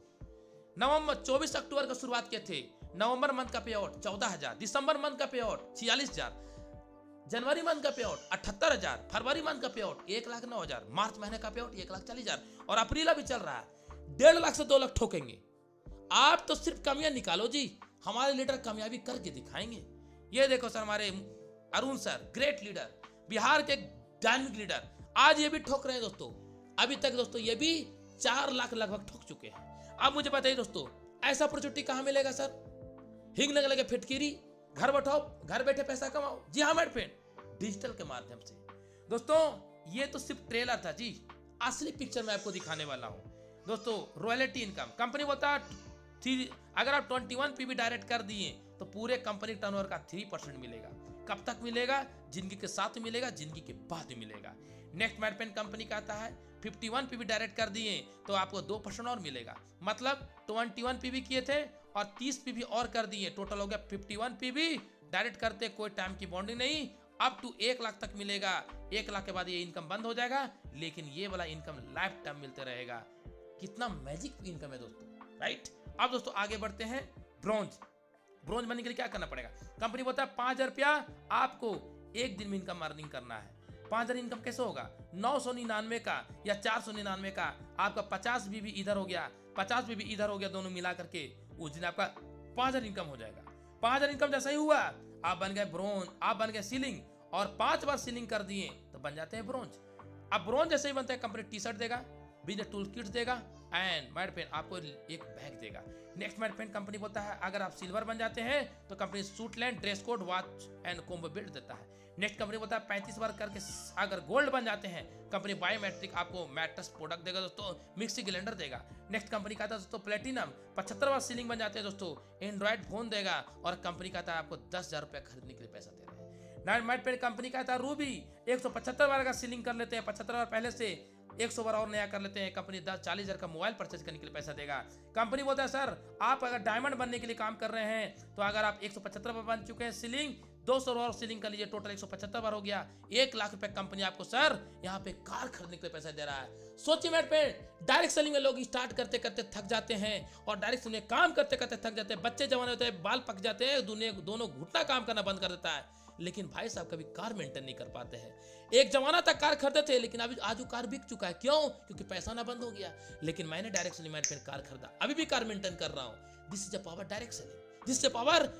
नवंबर 24 अक्टूबर का शुरुआत किए थे। नवंबर मंथ का पे आउट 14,000, दिसंबर मंथ का पे आउट 46,000, जनवरी मंथ का पे आउट 78,000, फरवरी मंथ का पे आउट 1,09,000, मार्च महीने का पे आउट 1,40,000, और अप्रैल अभी चल रहा है। 1.5 लाख से 2 लाख ठोकेंगे। आप तो सिर्फ कमियां निकालो जी, हमारे लीडर कामयाबी करके दिखाएंगे। ये देखो सर हमारे Arun sir, great leader, Bihar के डायनामिक लीडर, आज ये भी ठोक रहे हैं दोस्तों। अभी तक दोस्तों ये भी 4 लाख लगभग ठोक चुके हैं। अब मुझे बताइए दोस्तों, ऐसा अपॉर्चुनिटी कहां मिलेगा सर? हिंग नगर लगे फिटकीरी, घर बैठो, घर बैठे पैसा कमाओ। जी हाँ मेरे फ्रेंड, डिजिटल के माध्यम से। दोस्तों ये तो सिर्फ ट्रेलर था जी, असली पिक्चर मैं आपको दिखाने वाला हूं। दोस्तों रॉयल्टी इनकम, कंपनी बोलता है अगर आप 21 पीवी डायरेक्ट कर दिए तो पूरे कंपनी टर्नओवर का 3% मिलेगा। कब तक मिलेगा? जिंदगी के साथ मिलेगा, जिंदगी के बाद मिलेगा। नेक्स्ट मैडपेन कंपनी कहता है 51 पीवी डायरेक्ट कर दिए तो आपको 2% और मिलेगा। मतलब 21 पीवी किए थे और 30 पीवी और कर दिए, टोटल हो गया 51 पीवी। डायरेक्ट करते कोई टाइम की बॉन्डिंग नहीं, अप टू 1 लाख तक मिलेगा। 1 लाख के बाद ये इनकम बंद हो जाएगा, लेकिन ये वाला इनकम लाइफ टाइम मिलते रहेगा। कितना मैजिक इनकम है दोस्तों, राइट? अब दोस्तों आगे बढ़ते हैं। ब्रॉन्ज बनने के लिए क्या करना पड़ेगा? कंपनी बोलता है 5,000 रुपया आपको एक दिन में इनकम अर्निंग करना है। 5,000 इनकम कैसे होगा? 999 का या 499 का, आपका 50 बीबी इधर हो गया, 50 बीबी इधर हो गया, दोनों मिला करके उस दिन आपका 5,000 इनकम हो जाएगा। 5,000 इनकम जैसा ही हुआ, आप बन गए ब्रोंज, आप बन गए सीलिंग, और 5 बार सीलिंग कर दिए तो बन जाते हैं ब्रोंज। अब ब्रोंज जैसे ही बनता है, कंपनी टी शर्ट देगा, बिजनेस टूल किट देगा, एंड मैड पेन आपको एक बैग देगा। नेक्स्ट मैड पेन कंपनी बोलता है अगर आप सिल्वर बन जाते हैं तो company suit land, dress code, watch and combo belt देता है। नेक्स्ट कंपनी बोलता है 35 बार करके अगर गोल्ड बन जाते हैं, कंपनी बायोमेट्रिक आपको मैट्रेस प्रोडक्ट देगा दोस्तों, मिक्सी ग्राइंडर देगा। नेक्स्ट कंपनी कहता है दोस्तों प्लेटिनम, 75 बार सीलिंग बन जाते हैं दोस्तों, एंड्रॉइड फोन देगा, और कंपनी कहता है आपको 10,000 रुपया खरीदने के लिए पैसा दे रहे हैं। मैड पेन कंपनी कहता है रूबी 175 बार का सीलिंग कर लेते हैं, 75 बार पहले से 100 बार और नया कर लेते हैं, कंपनी 40,000 का मोबाइल परचेज करने के लिए पैसा देगा। कंपनी बोलता है सर आप अगर डायमंड बनने के लिए काम कर रहे हैं तो अगर आप 175 बार बन चुके हैं सीलिंग, 200 और सीलिंग कर लीजिए, टोटल 175 बार हो गया, 1 लाख रुपए कंपनी आपको सर यहाँ पे कार खरीदने के लिए पैसा दे रहा है। सोचिए मेरे पे, डायरेक्ट सेलिंग में लोग स्टार्ट करते करते थक जाते हैं, और डायरेक्ट सेलिंग में काम करते करते थक जाते हैं, बच्चे जवान होते हैं, बाल पक जाते हैं, दोनों घुटना काम करना बंद कर देता है, लेकिन भाई साहब कभी कार मेंटेन नहीं कर पाते हैं। एक जमाना तक कार खरीदते थे, लेकिन अभी आज वो कार बिक चुका है। क्यों? क्योंकि पैसा ना बंद हो गया। लेकिन मैंने डायरेक्ट सेलिंग में कार खरीदा, अभी भी कार मेंटेन कर रहा हूं। This is a power direct selling, this is a power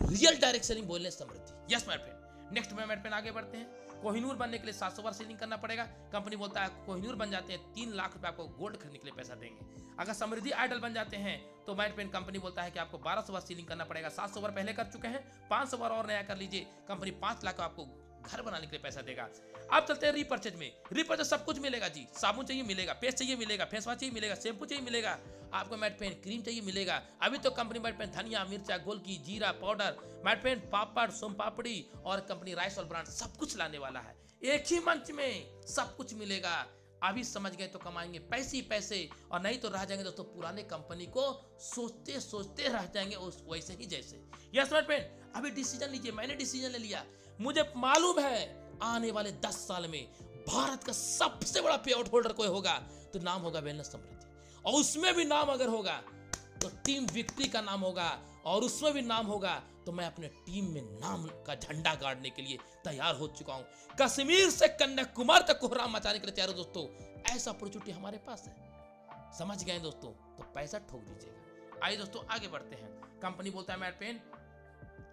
real direct selling बोलने समृद्धि। यस माय फ्रेंड, नेक्स्ट में मेरे पे आगे बढ़ते हैं। कोहिनूर बनने के लिए 700 बार सेलिंग करना पड़ेगा। कंपनी बोलता है कोहिनूर बन जाते हैं 3 लाख रुपए आपको गोल्ड खरीदने के लिए पैसा देंगे। अगर समृद्धि आइडल बन जाते हैं तो माइंड पेन कंपनी बोलता है कि आपको 1200 बार सीलिंग करना पड़ेगा। 700 बार पहले कर चुके हैं, 500 बार और नया कर लीजिए, कंपनी 5 लाख आपको घर बनाने के लिए पैसा देगा। अब चलते हैं रीपर्चेज में। रीपर्चेज सब कुछ मिलेगा जी, साबुन चाहिए मिलेगा, पेस्ट चाहिए मिलेगा, फेस वॉश चाहिए मिलेगा, शैम्पू चाहिए मिलेगा, आपको मैट पेन क्रीम चाहिए मिलेगा। अभी तो कंपनी मैट पेन धनिया, मिर्चा, गोलकी, जीरा पाउडर, मैट पेन पापड़, सोम पापड़ी और कंपनी राइस और ब्रांड सब कुछ लाने वाला है। एक ही मंच में सब कुछ मिलेगा। अभी समझ गए तो कमाएंगे पैसे ही पैसे, और नहीं तो रह जाएंगे दोस्तों पुराने कंपनी को सोचते सोचते रह जाएंगे उस वैसे ही जैसे। यस मैट पेन, अभी डिसीजन लीजिए। मैंने डिसीजन ले लिया, मुझे मालूम है आने वाले 10 साल में भारत का सबसे बड़ा पे आउट होल्डर कोई होगा तो नाम होगा वेलनेस समृद्धि, और उसमें भी नाम अगर होगा तो टीम विक्ट्री का नाम होगा, और उसमें भी नाम होगा तो मैं अपने टीम में नाम का झंडा गाड़ने के लिए तैयार हो चुका हूं। कश्मीर से कन्याकुमारी तक कोहराम मचाने के लिए तैयार हो दोस्तों। ऐसा अपॉर्चुनिटी हमारे पास है, समझ गए दोस्तों? तो पैसा ठोक दीजिएगा। आइए दोस्तों आगे बढ़ते हैं। कंपनी बोलता है मैट पेन,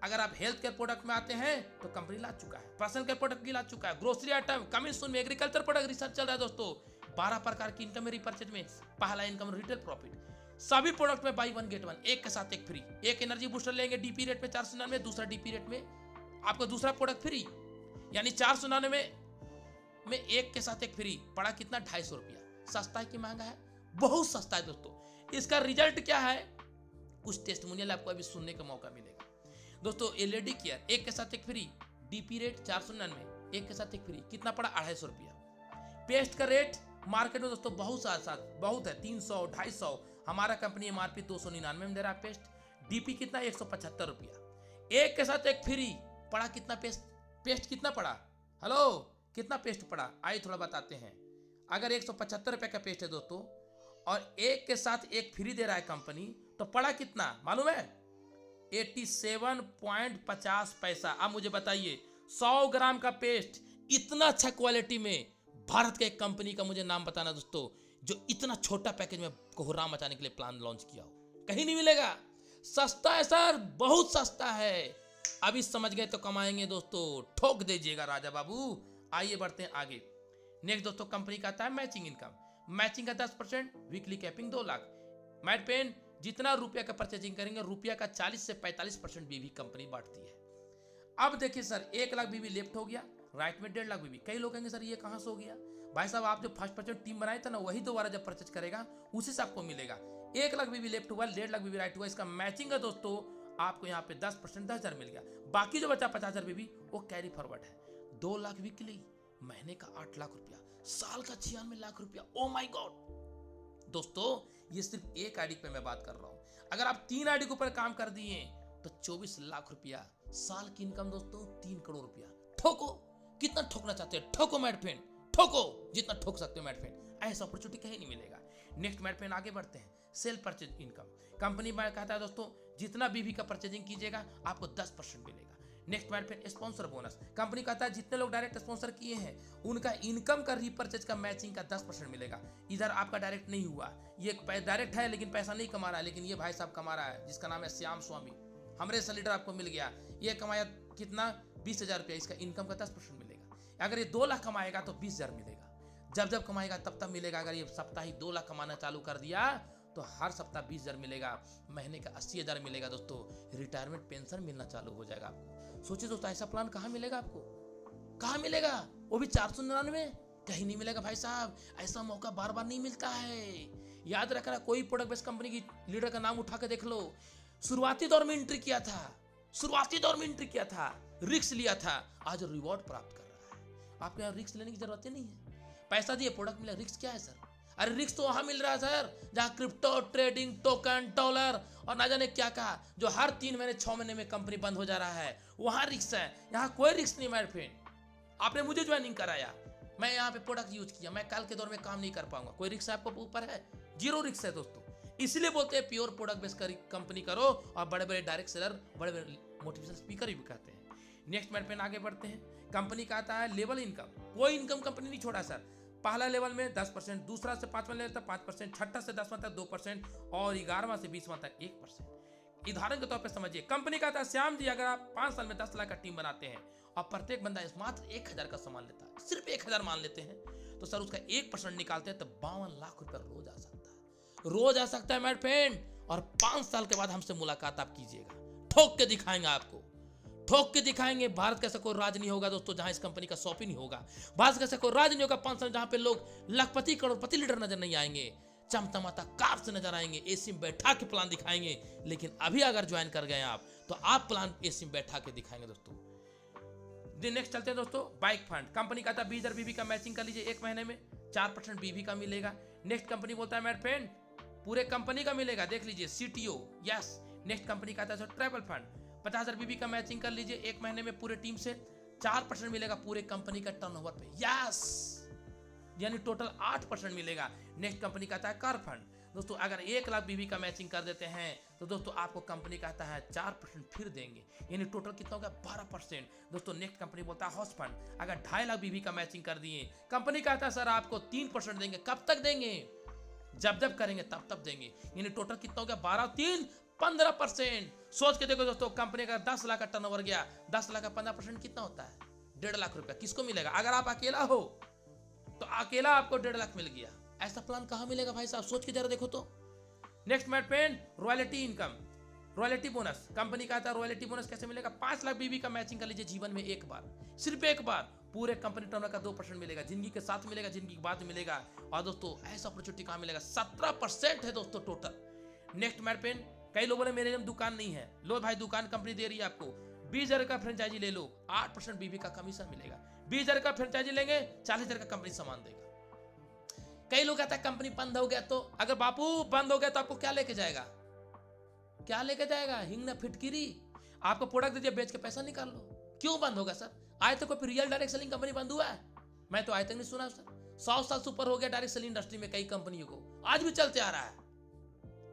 अगर आप हेल्थ केयर प्रोडक्ट में आते हैं तो कंपनी ला चुका है, पर्सनल केयर प्रोडक्ट भी ला चुका है, ग्रोसरी आइटम, कमिंग सून में एग्रीकल्चर प्रोडक्ट रिसर्च चल रहा है दोस्तों। 12 प्रकार की इनकम मेरी परचेज में, पहला इनकम रिटेल प्रॉफिट, सभी प्रोडक्ट में बाई वन गेट वन, एक के साथ एक फ्री। एक एनर्जी बूस्टर लेंगे डीपी रेट में 499, दूसरा डीपी रेट में आपको दूसरा प्रोडक्ट फ्री, यानी 499 में एक के साथ एक फ्री। पड़ा कितना? 250 रुपया। सस्ता है कि महंगा है? बहुत सस्ता है दोस्तों। इसका रिजल्ट क्या है? कुछ टेस्टिमोनियल आपको अभी सुनने का मौका मिलेगा दोस्तों। एलईडी केयर एक के साथ एक फ्री, डीपी रेट 499, एक के साथ एक फ्री, कितना पड़ा? 250 रुपया। पेस्ट का रेट मार्केट में दोस्तों बहुत साथ बहुत है, 300 250, हमारा कंपनी एमआरपी 299 में दे रहा है पेस्ट। डीपी कितना? 175 रुपया। एक के साथ एक फ्री, पड़ा कितना? पेस्ट कितना पड़ा? हेलो, कितना पेस्ट पड़ा? आइए थोड़ा बताते हैं। अगर 175 रुपये का पेस्ट है दोस्तों और एक के साथ एक फ्री दे रहा है कंपनी, तो पड़ा कितना मालूम है? 87.50 पैसा। अब मुझे बताइए, 100 ग्राम का पेस्ट इतना अच्छा क्वालिटी में, भारत के एक कंपनी का मुझे नाम बताना दोस्तों जो इतना छोटा पैकेज में कोहराम मचाने के लिए प्लान लॉन्च किया हो। कहीं नहीं मिलेगा। सस्ता है सर, बहुत सस्ता है। अभी समझ गए तो कमाएंगे दोस्तों, ठोक दीजिएगा राजा बाबू। आइए बढ़ते हैं आगे। नेक्स्ट दोस्तों कंपनी का आता है मैचिंग इनकम। मैचिंग का 10%, weekly capping 2 lakh. Mat pen, जितना रुपया का परचेजिंग करेंगे रुपया का 40 से 45% बीवी कंपनी बांटती है। अब देखिए सर, 1 लाख बीवी लेफ्ट हो गया, राइट में 1.5 लाख बीवी। कई लोग कहेंगे सर ये कहां से हो गया? भाई साहब, आप जो फर्स्ट परचेज टीम बनाए थे ना, वही दोबारा जब परचेज करेगा उसी से आपको मिलेगा। 1 लाख बीवी लेफ्ट हुआ, 1.5 लाख बीवी राइट हुआ। इसका मैचिंग है दोस्तों, आपको यहाँ पे 10% 10,000 मिल गया। बाकी जो बचा 50,000 बीवी वो कैरी फॉरवर्ड है। 2 लाख वीकली, महीने का 8 लाख रुपया, साल का 96 लाख रुपया। ओ माय गॉड दोस्तों, ये सिर्फ एक आईडी पे मैं बात कर रहा हूं। अगर आप 3 आईडी के ऊपर काम कर दिए तो 24 लाख रुपया साल की इनकम दोस्तों, 3 करोड़ रुपया। ठोको, कितना ठोकना चाहते हैं? ठोको मैट पेन, ठोको जितना ठोक सकते हो मैट पेन। ऐसा अपॉर्चुनिटी कहीं नहीं मिलेगा। नेक्स्ट मैट पेन आगे बढ़ते हैं। सेल परचेज इनकम, कंपनी में कहता है दोस्तों जितना बीवी का परचेजिंग कीजिएगा आपको 10% मिलेगा। Next mat pen sponsor bonus, company कहता है जितने लोग डायरेक्ट स्पॉन्सर किए हैं उनका इनकम का रीपरचेज का मैचिंग का 10% मिलेगा। इधर आपका डायरेक्ट नहीं हुआ, ये डायरेक्ट है लेकिन पैसा नहीं कमा रहा है, लेकिन ये भाई साहब कमा रहा है जिसका नाम है श्याम स्वामी। हमरे से लीडर आपको मिल गया, ये कमाया कितना? 20,000 रुपया। इसका इनकम का 10% मिलेगा। अगर ये 2 लाख कमाएगा तो 20,000 मिलेगा। जब जब कमाएगा तब तब मिलेगा। अगर ये साप्ताहिक 2 लाख कमाना चालू कर दिया तो हर सप्ताह 20,000 मिलेगा, महीने का 80,000 मिलेगा दोस्तों। रिटायरमेंट पेंशन मिलना चालू हो जाएगा आपको। सोचिए दोस्तों, ऐसा प्लान कहाँ मिलेगा आपको? कहाँ मिलेगा? वो भी 499, कहीं नहीं मिलेगा भाई साहब। ऐसा मौका बार बार नहीं मिलता है। याद रखना, कोई प्रोडक्ट बेस्ड कंपनी की लीडर का नाम उठा के देख लो, शुरुआती दौर में एंट्री किया था, रिस्क लिया था, आज रिवॉर्ड प्राप्त कर रहा है। आपको यहाँ रिस्क लेने की जरूरत ही नहीं है। पैसा दिए प्रोडक्ट मिला, रिस्क क्या है सर? अरे रिस्क तो वहां मिल रहा है सर जहां क्रिप्टो ट्रेडिंग, टोकन, डॉलर और ना जाने क्या क्या, जो हर 3 महीने 6 महीने में कंपनी बंद हो जा रहा है, वहां रिस्क है। यहाँ कोई रिस्क नहीं मेरे फ्रेंड। आपने मुझे ज्वाइनिंग कराया, मैं यहाँ पे प्रोडक्ट यूज किया, मैं कल के दौर में काम नहीं कर पाऊंगा। कोई रिस्क आपको ऊपर है? 0 रिस्क है दोस्तों। इसलिए बोलते हैं प्योर प्रोडक्ट बेस्ड कंपनी करो, और बड़े बड़े डायरेक्ट सेलर, बड़े बड़े मोटिवेशनल स्पीकर भी कहते हैं। नेक्स्ट मैट पे आगे बढ़ते हैं। कंपनी का आता है लेवल इनकम। कोई इनकम कंपनी नहीं छोड़ा सर। पहला लेवल में 10%, दूसरा से 5वां लेवल तक 5%, छठा से 10वां तक 2% और 11वां से 20वां तक 1%। उदाहरण के तौर पे समझिए, कंपनी का था श्याम जी, अगर आप 5 साल में 10 लाख का टीम बनाते हैं और प्रत्येक बंदा मात्र 1,000 का सामान लेता है, सिर्फ 1,000 मान लेते हैं, तो सर उसका 1% निकालते हैं तो 52 लाख रुपया रोज आ सकता है। रोज आ सकता है मेरे फ्रेंड। और 5 साल के बाद हमसे मुलाकात आप कीजिएगा, ठोक के दिखाएंगे आपको, ठोक के दिखाएंगे। भारत का ऐसा कोई राज्य नहीं होगा दोस्तों जहां इस कंपनी का शॉपिंग नहीं होगा। भारत का ऐसा कोई राज्य नहीं होगा 5 साल जहां पे लोग लाखपति करोड़पति लीडर नजर नहीं आएंगे, चमचमाता कार से नजर आएंगे, एसी में बैठा के प्लान दिखाएंगे। लेकिन अभी अगर ज्वाइन कर गए आप तो आप प्लान एसी में बैठा के दिखाएंगे दोस्तों। नेक्स्ट चलते हैं दोस्तों, बाइक फंड। कंपनी का था 20,000 बीबी का मैचिंग कर लीजिए, 1 महीने में 4% बीबी का मिलेगा। नेक्स्ट कंपनी बोलता है मेरे फ्रेंड पूरे कंपनी का मिलेगा, देख लीजिए CTO, यस। नेक्स्ट कंपनी का था ट्रैवल फंड, 50,000 बीबी का मैचिंग कर लीजिए, 1 महीने में पूरे टीम से 4% मिलेगा पूरे कंपनी का टर्नओवर पे, यस, यानी टोटल 8% मिलेगा। नेक्स्ट कंपनी का आता है कार फंड, दोस्तों अगर 1 लाख बीवी का मैचिंग कर देते हैं तो दोस्तों आपको कंपनी कहता है 4% फिर देंगे, यानी टोटल कितना हो गया 12%। दोस्तों नेक्स्ट कंपनी बोलता है हाउस फंड, अगर 2.5 लाख बीवी का मैचिंग कर दिए, कंपनी कहता है सर आपको 3% देंगे। कब तक देंगे? जब जब करेंगे तब तब देंगे, यानी टोटल कितना हो गया 12 3 15%। सोच के देखो दोस्तों, कंपनी का 10 लाख का टर्नओवर गया, 10 लाख का 15% कितना होता है? 1.5 लाख रुपया। किसको मिलेगा? अगर आप अकेला हो तो अकेला आपको 1.5 लाख मिल गया। ऐसा प्लान कहां मिलेगा भाई साहब? सोच के जरा देखो तो। Next mat pen, royalty income, royalty bonus. Company का आता है रॉयल्टी बोनस कैसे मिलेगा? 5 लाख बीवी का मैचिंग कर लीजिए जीवन में एक बार, सिर्फ एक बार, पूरे कंपनी टर्नओवर का 2% मिलेगा, जिंदगी के साथ मिलेगा, जिंदगी के बाद मिलेगा। और दोस्तों ऐसा अपॉर्चुनिटी कहां मिलेगा? 17% है दोस्तों टोटल। नेक्स्ट मैट पेन, कई लोगों ने मेरे में दुकान नहीं है, लो भाई दुकान कंपनी दे रही है आपको, 20,000 का फ्रेंचाइजी ले लो, 8% बीवी का कमीशन मिलेगा। 20,000 का फ्रेंचाइजी लेंगे, 40,000 का कंपनी सामान देगा। कई लोग कहते हैं कंपनी बंद हो गया तो, अगर बापू बंद हो गया तो आपको क्या लेके जाएगा? क्या लेके जाएगा? हिंग ना फिटकिरी। आपको प्रोडक्ट दीजिए, बेच के पैसा निकाल लो। क्यों बंद होगा सर? आज तक कोई रियल डायरेक्ट सेलिंग कंपनी बंद हुआ है? मैं तो आज तक नहीं सुना सर। 100 साल से ऊपर हो गया डायरेक्ट सेलिंग इंडस्ट्री में कई कंपनियों को, आज भी चलते आ रहा है।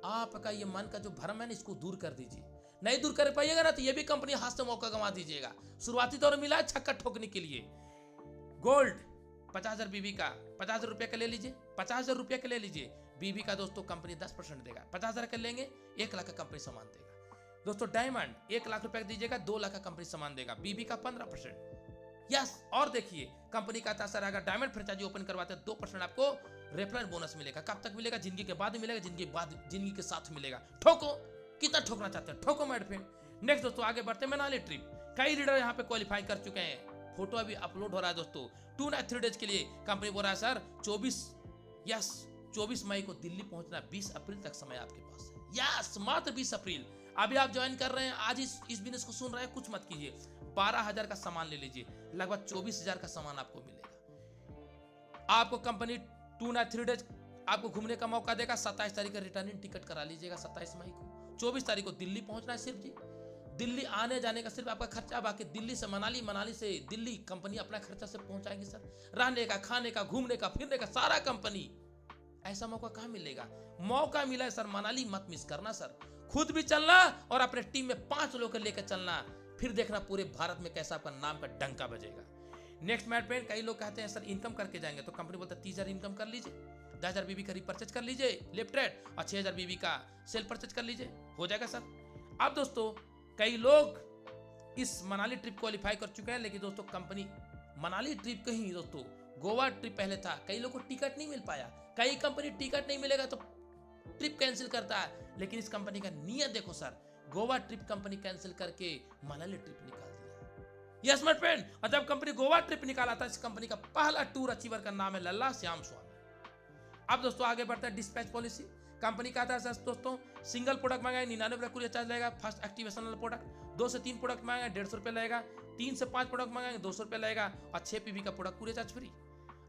आपका ये मन का जो भ्रम है ना, इसको दूर कर दीजिए। नहीं दूर कर पाइएगा ना तो ये भी कंपनी हाथ से मौका गंवा दीजिएगा। शुरुआती दौर में मिला है छक्का ठोकने के लिए। गोल्ड 50,000 बीवी का, 50,000 रुपये का ले लीजिए, 50,000 रुपये का ले लीजिए, बीवी का दोस्तों कंपनी 10% देगा। 50,000 का लेंगे, 1 लाख का कंपनी सामान देगा। दोस्तों डायमंड 1 लाख रुपए दीजिएगा, 2 लाख का कंपनी सामान देगा, बीवी का 15%। यस, और देखिए कंपनी का था सर अगर डायमंड फ्रेंचाइजी ओपन करवाते हैं 2% आपको रेफरल बोनस मिलेगा। कब तक मिलेगा? जिंदगी के बाद मिलेगा, जिंदगी के साथ मिलेगा। ठोको, कितना ठोकना चाहते हैं ठोको मेरे फ्रेंड। नेक्स्ट दोस्तों आगे बढ़ते हैं, मनाली ट्रिप। कई लीडर यहाँ पे क्वालिफाई कर चुके हैं, फोटो अभी अपलोड हो रहा है दोस्तों। 2 नाइट 3 डेज के लिए कंपनी बोल रहा है सर 24 मई को दिल्ली पहुंचना, 20 अप्रैल तक समय आपके पास है। यस, मात्र 20 अप्रैल। अभी आप ज्वाइन कर रहे हैं, आज इस बिजनेस को सुन रहे हैं, कुछ मत कीजिए, 12,000 का सामान ले लीजिए, लगभग 24,000 का सामान आपको मिलेगा। आपको कंपनी 2 नाइट 3 डेज आपको घूमने का मौका देगा। 27 तारीख का रिटर्निंग टिकट करा लीजिएगा 27 मई को। 24 तारीख को दिल्ली पहुंचना है सिर्फ जी। दिल्ली आने जाने का सिर्फ आपका खर्चा, बाकी दिल्ली से मनाली, मनाली से दिल्ली कंपनी अपना खर्चा से पहुंचाएगी सर। रहने का, खाने का, घूमने का, फिरने का सारा कंपनी। ऐसा मौका कहां मिलेगा? मौका मिला है सर, मनाली मत मिस करना सर। खुद भी चलना और अपने टीम में 5 लोग लेकर चलना, फिर देखना पूरे भारत में कैसा आपका नाम का डंका बजेगा। नेक्स्ट मैट पे कई लोग कहते हैं सर इनकम करके जाएंगे, तो कंपनी बोलता है 30,000 इनकम कर लीजिए, 10,000 बीबी का रिपर्चेज कर लीजिए लेफ्ट राइट, और 6,000 बीबी का सेल परचेज कर लीजिए, हो जाएगा सर। अब दोस्तों कई लोग इस मनाली ट्रिप क्वालिफाई कर चुके हैं, लेकिन दोस्तों कंपनी मनाली ट्रिप कहीं दोस्तों गोवा ट्रिप पहले था, कई लोगों को टिकट नहीं मिल पाया। कई कंपनी टिकट नहीं मिलेगा तो ट्रिप कैंसिल करता है, लेकिन इस कंपनी का नियत देखो sir, Goa trip company cancel करके मनाली ट्रिप निकाल दिया। यस माय फ्रेंड, और जब कंपनी गोवा ट्रिप निकाला था, इस कंपनी का पहला टूर अचीवर का नाम है लल्ला श्याम स्वामी। अब दोस्तों आगे बढ़ते हैं डिस्पैच पॉलिसी। कंपनी का था सर दोस्तों सिंगल प्रोडक्ट मांगा 99 रुपये कुरियर चार्ज लगेगा। फर्स्ट एक्टिवेशन वाला प्रोडक्ट 2 से 3 प्रोडक्ट मांगा 150 रुपये लगेगा। 3 से 5 प्रोडक्ट मांगेंगे 200 रुपये लगेगा, और 6 पीवी का प्रोडक्ट कुरियर चार्ज फ्री।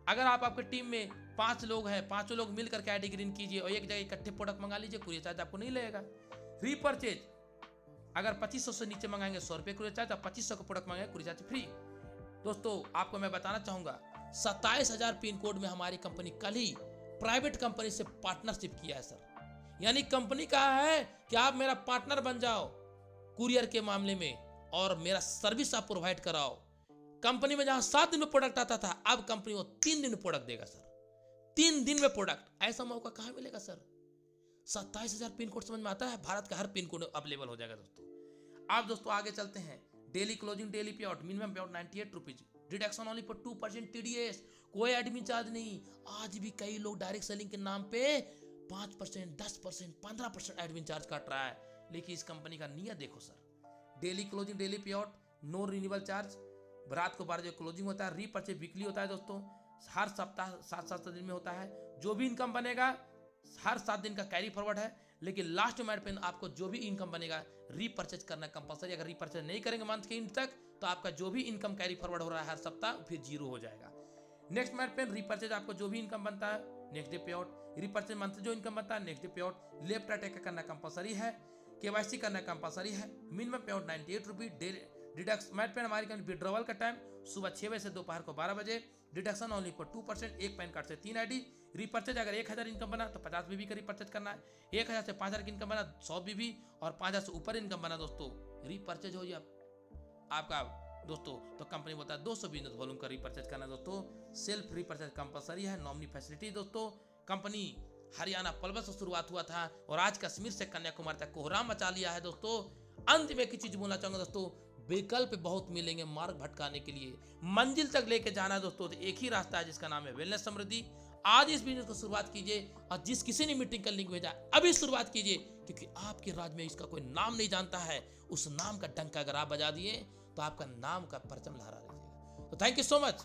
अगर आप आपके टीम में 5 लोग हैं, 5 लोग मिलकर के आईडी ग्रीन कीजिए और एक जगह इकट्ठे प्रोडक्ट मंगा लीजिए, कुरियर चार्ज आपको नहीं लगेगा। रीपर्चेज अगर 2500 से नीचे मंगाएंगे 100 रुपये कुरियर चार्ज, और 2500 का प्रोडक्ट मंगाएंगे कुरियर चार्ज फ्री। दोस्तों आपको मैं बताना चाहूंगा 27,000 पिन कोड में हमारी कंपनी कल ही प्राइवेट कंपनी से पार्टनरशिप किया है सर। यानी कंपनी कहा है कि आप मेरा पार्टनर बन जाओ कुरियर के मामले में, और मेरा सर्विस आप प्रोवाइड कराओ। कंपनी में जहां 7 दिन में प्रोडक्ट आता था, अब कंपनी वो 3 दिन में प्रोडक्ट देगा सर। 3 दिन में प्रोडक्ट, ऐसा मौका कहां मिलेगा सर? 27,000 पिन कोड समझ में आता है, भारत का हर पिन कोड अवेलेबल हो जाएगा दोस्तों। आप दोस्तों आगे चलते हैं। डेली क्लोजिंग, डेली पे आउट, मिनिमम पे out 98 rupees, deduction only for 2% TDS, कोई एडमिन चार्ज नहीं। आज भी कई लोग डायरेक्ट सेलिंग के नाम पे 5%, 10%, 15% एडमिन चार्ज काट रहा है, लेकिन इस कंपनी का नियत देखो सर। डेली क्लोजिंग, डेली पे आउट, नो रिन्यूअल चार्ज, रात को 12 बजे क्लोजिंग होता है, रीपर्चेज वीकली होता है दोस्तों, हर सप्ताह 7 दिन में होता है। जो भी इनकम बनेगा हर 7 दिन का कैरी फॉरवर्ड है, लेकिन लास्ट मैट पे आपको जो भी इनकम बनेगा रीपर्चेज करना कंपलसरी। अगर रीपर्चेज नहीं करेंगे मंथ के एंड तक, तो आपका जो भी इनकम कैरी फॉरवर्ड हो रहा है हर सप्ताह, फिर 0 हो जाएगा। नेक्स्ट मैट पे रीपर्चेज आपको जो भी इनकम बनता है नेक्स्ट डे पे आउट, रिपर्चेज मंथ जो इनकम बनता है नेक्स्ट डे पे आउट। लेफ्ट राइट करना कंपलसरी है, KYC करना कंपलसरी है। मिनिमम पे आउट 98 रुपीज। डिडक्शन मैट पे हमारी कंपनी विड्रॉवल का टाइम सुबह 6 बजे से दोपहर को 12 बजे। डिडक्शन ओनली फॉर 2%, एक पैन कार्ड से 3 ID। रीपर्चेज अगर 1000 इनकम बना तो 50 बीबी का रीपर्चेज करना है। 1000 से 5000 की इनकम बना 100 बीबी, और 5000 से ऊपर इनकम बना दोस्तों रीपर्चेज हो या आपका दोस्तों, तो कंपनी बोलता है 200 बिजनेस वॉल्यूम का रीपर्चेज करना दोस्तों। सेल्फ रीपर्चेज कंपलसरी है। नॉमिनी फैसिलिटी दोस्तों, कंपनी हरियाणा पलवल से शुरुआत हुआ था और आज कश्मीर से कन्याकुमारी तक कोहराम मचा लिया है दोस्तों। अंत में एक चीज बोलना चाहूंगा दोस्तों, विकल्प बहुत मिलेंगे मार्ग भटकाने के लिए, मंजिल तक लेके जाना है दोस्तों, तो एक ही रास्ता है जिसका नाम है वेलनेस समृद्धि। आज इस बिजनेस को शुरुआत कीजिए और जिस किसी ने मीटिंग का लिंक भेजा अभी शुरुआत कीजिए, क्योंकि आपके राज्य में इसका कोई नाम नहीं जानता है। उस नाम का डंका अगर आप बजा दिए तो आपका नाम का परचम लहरा लीजिएगा। तो थैंक यू सो मच।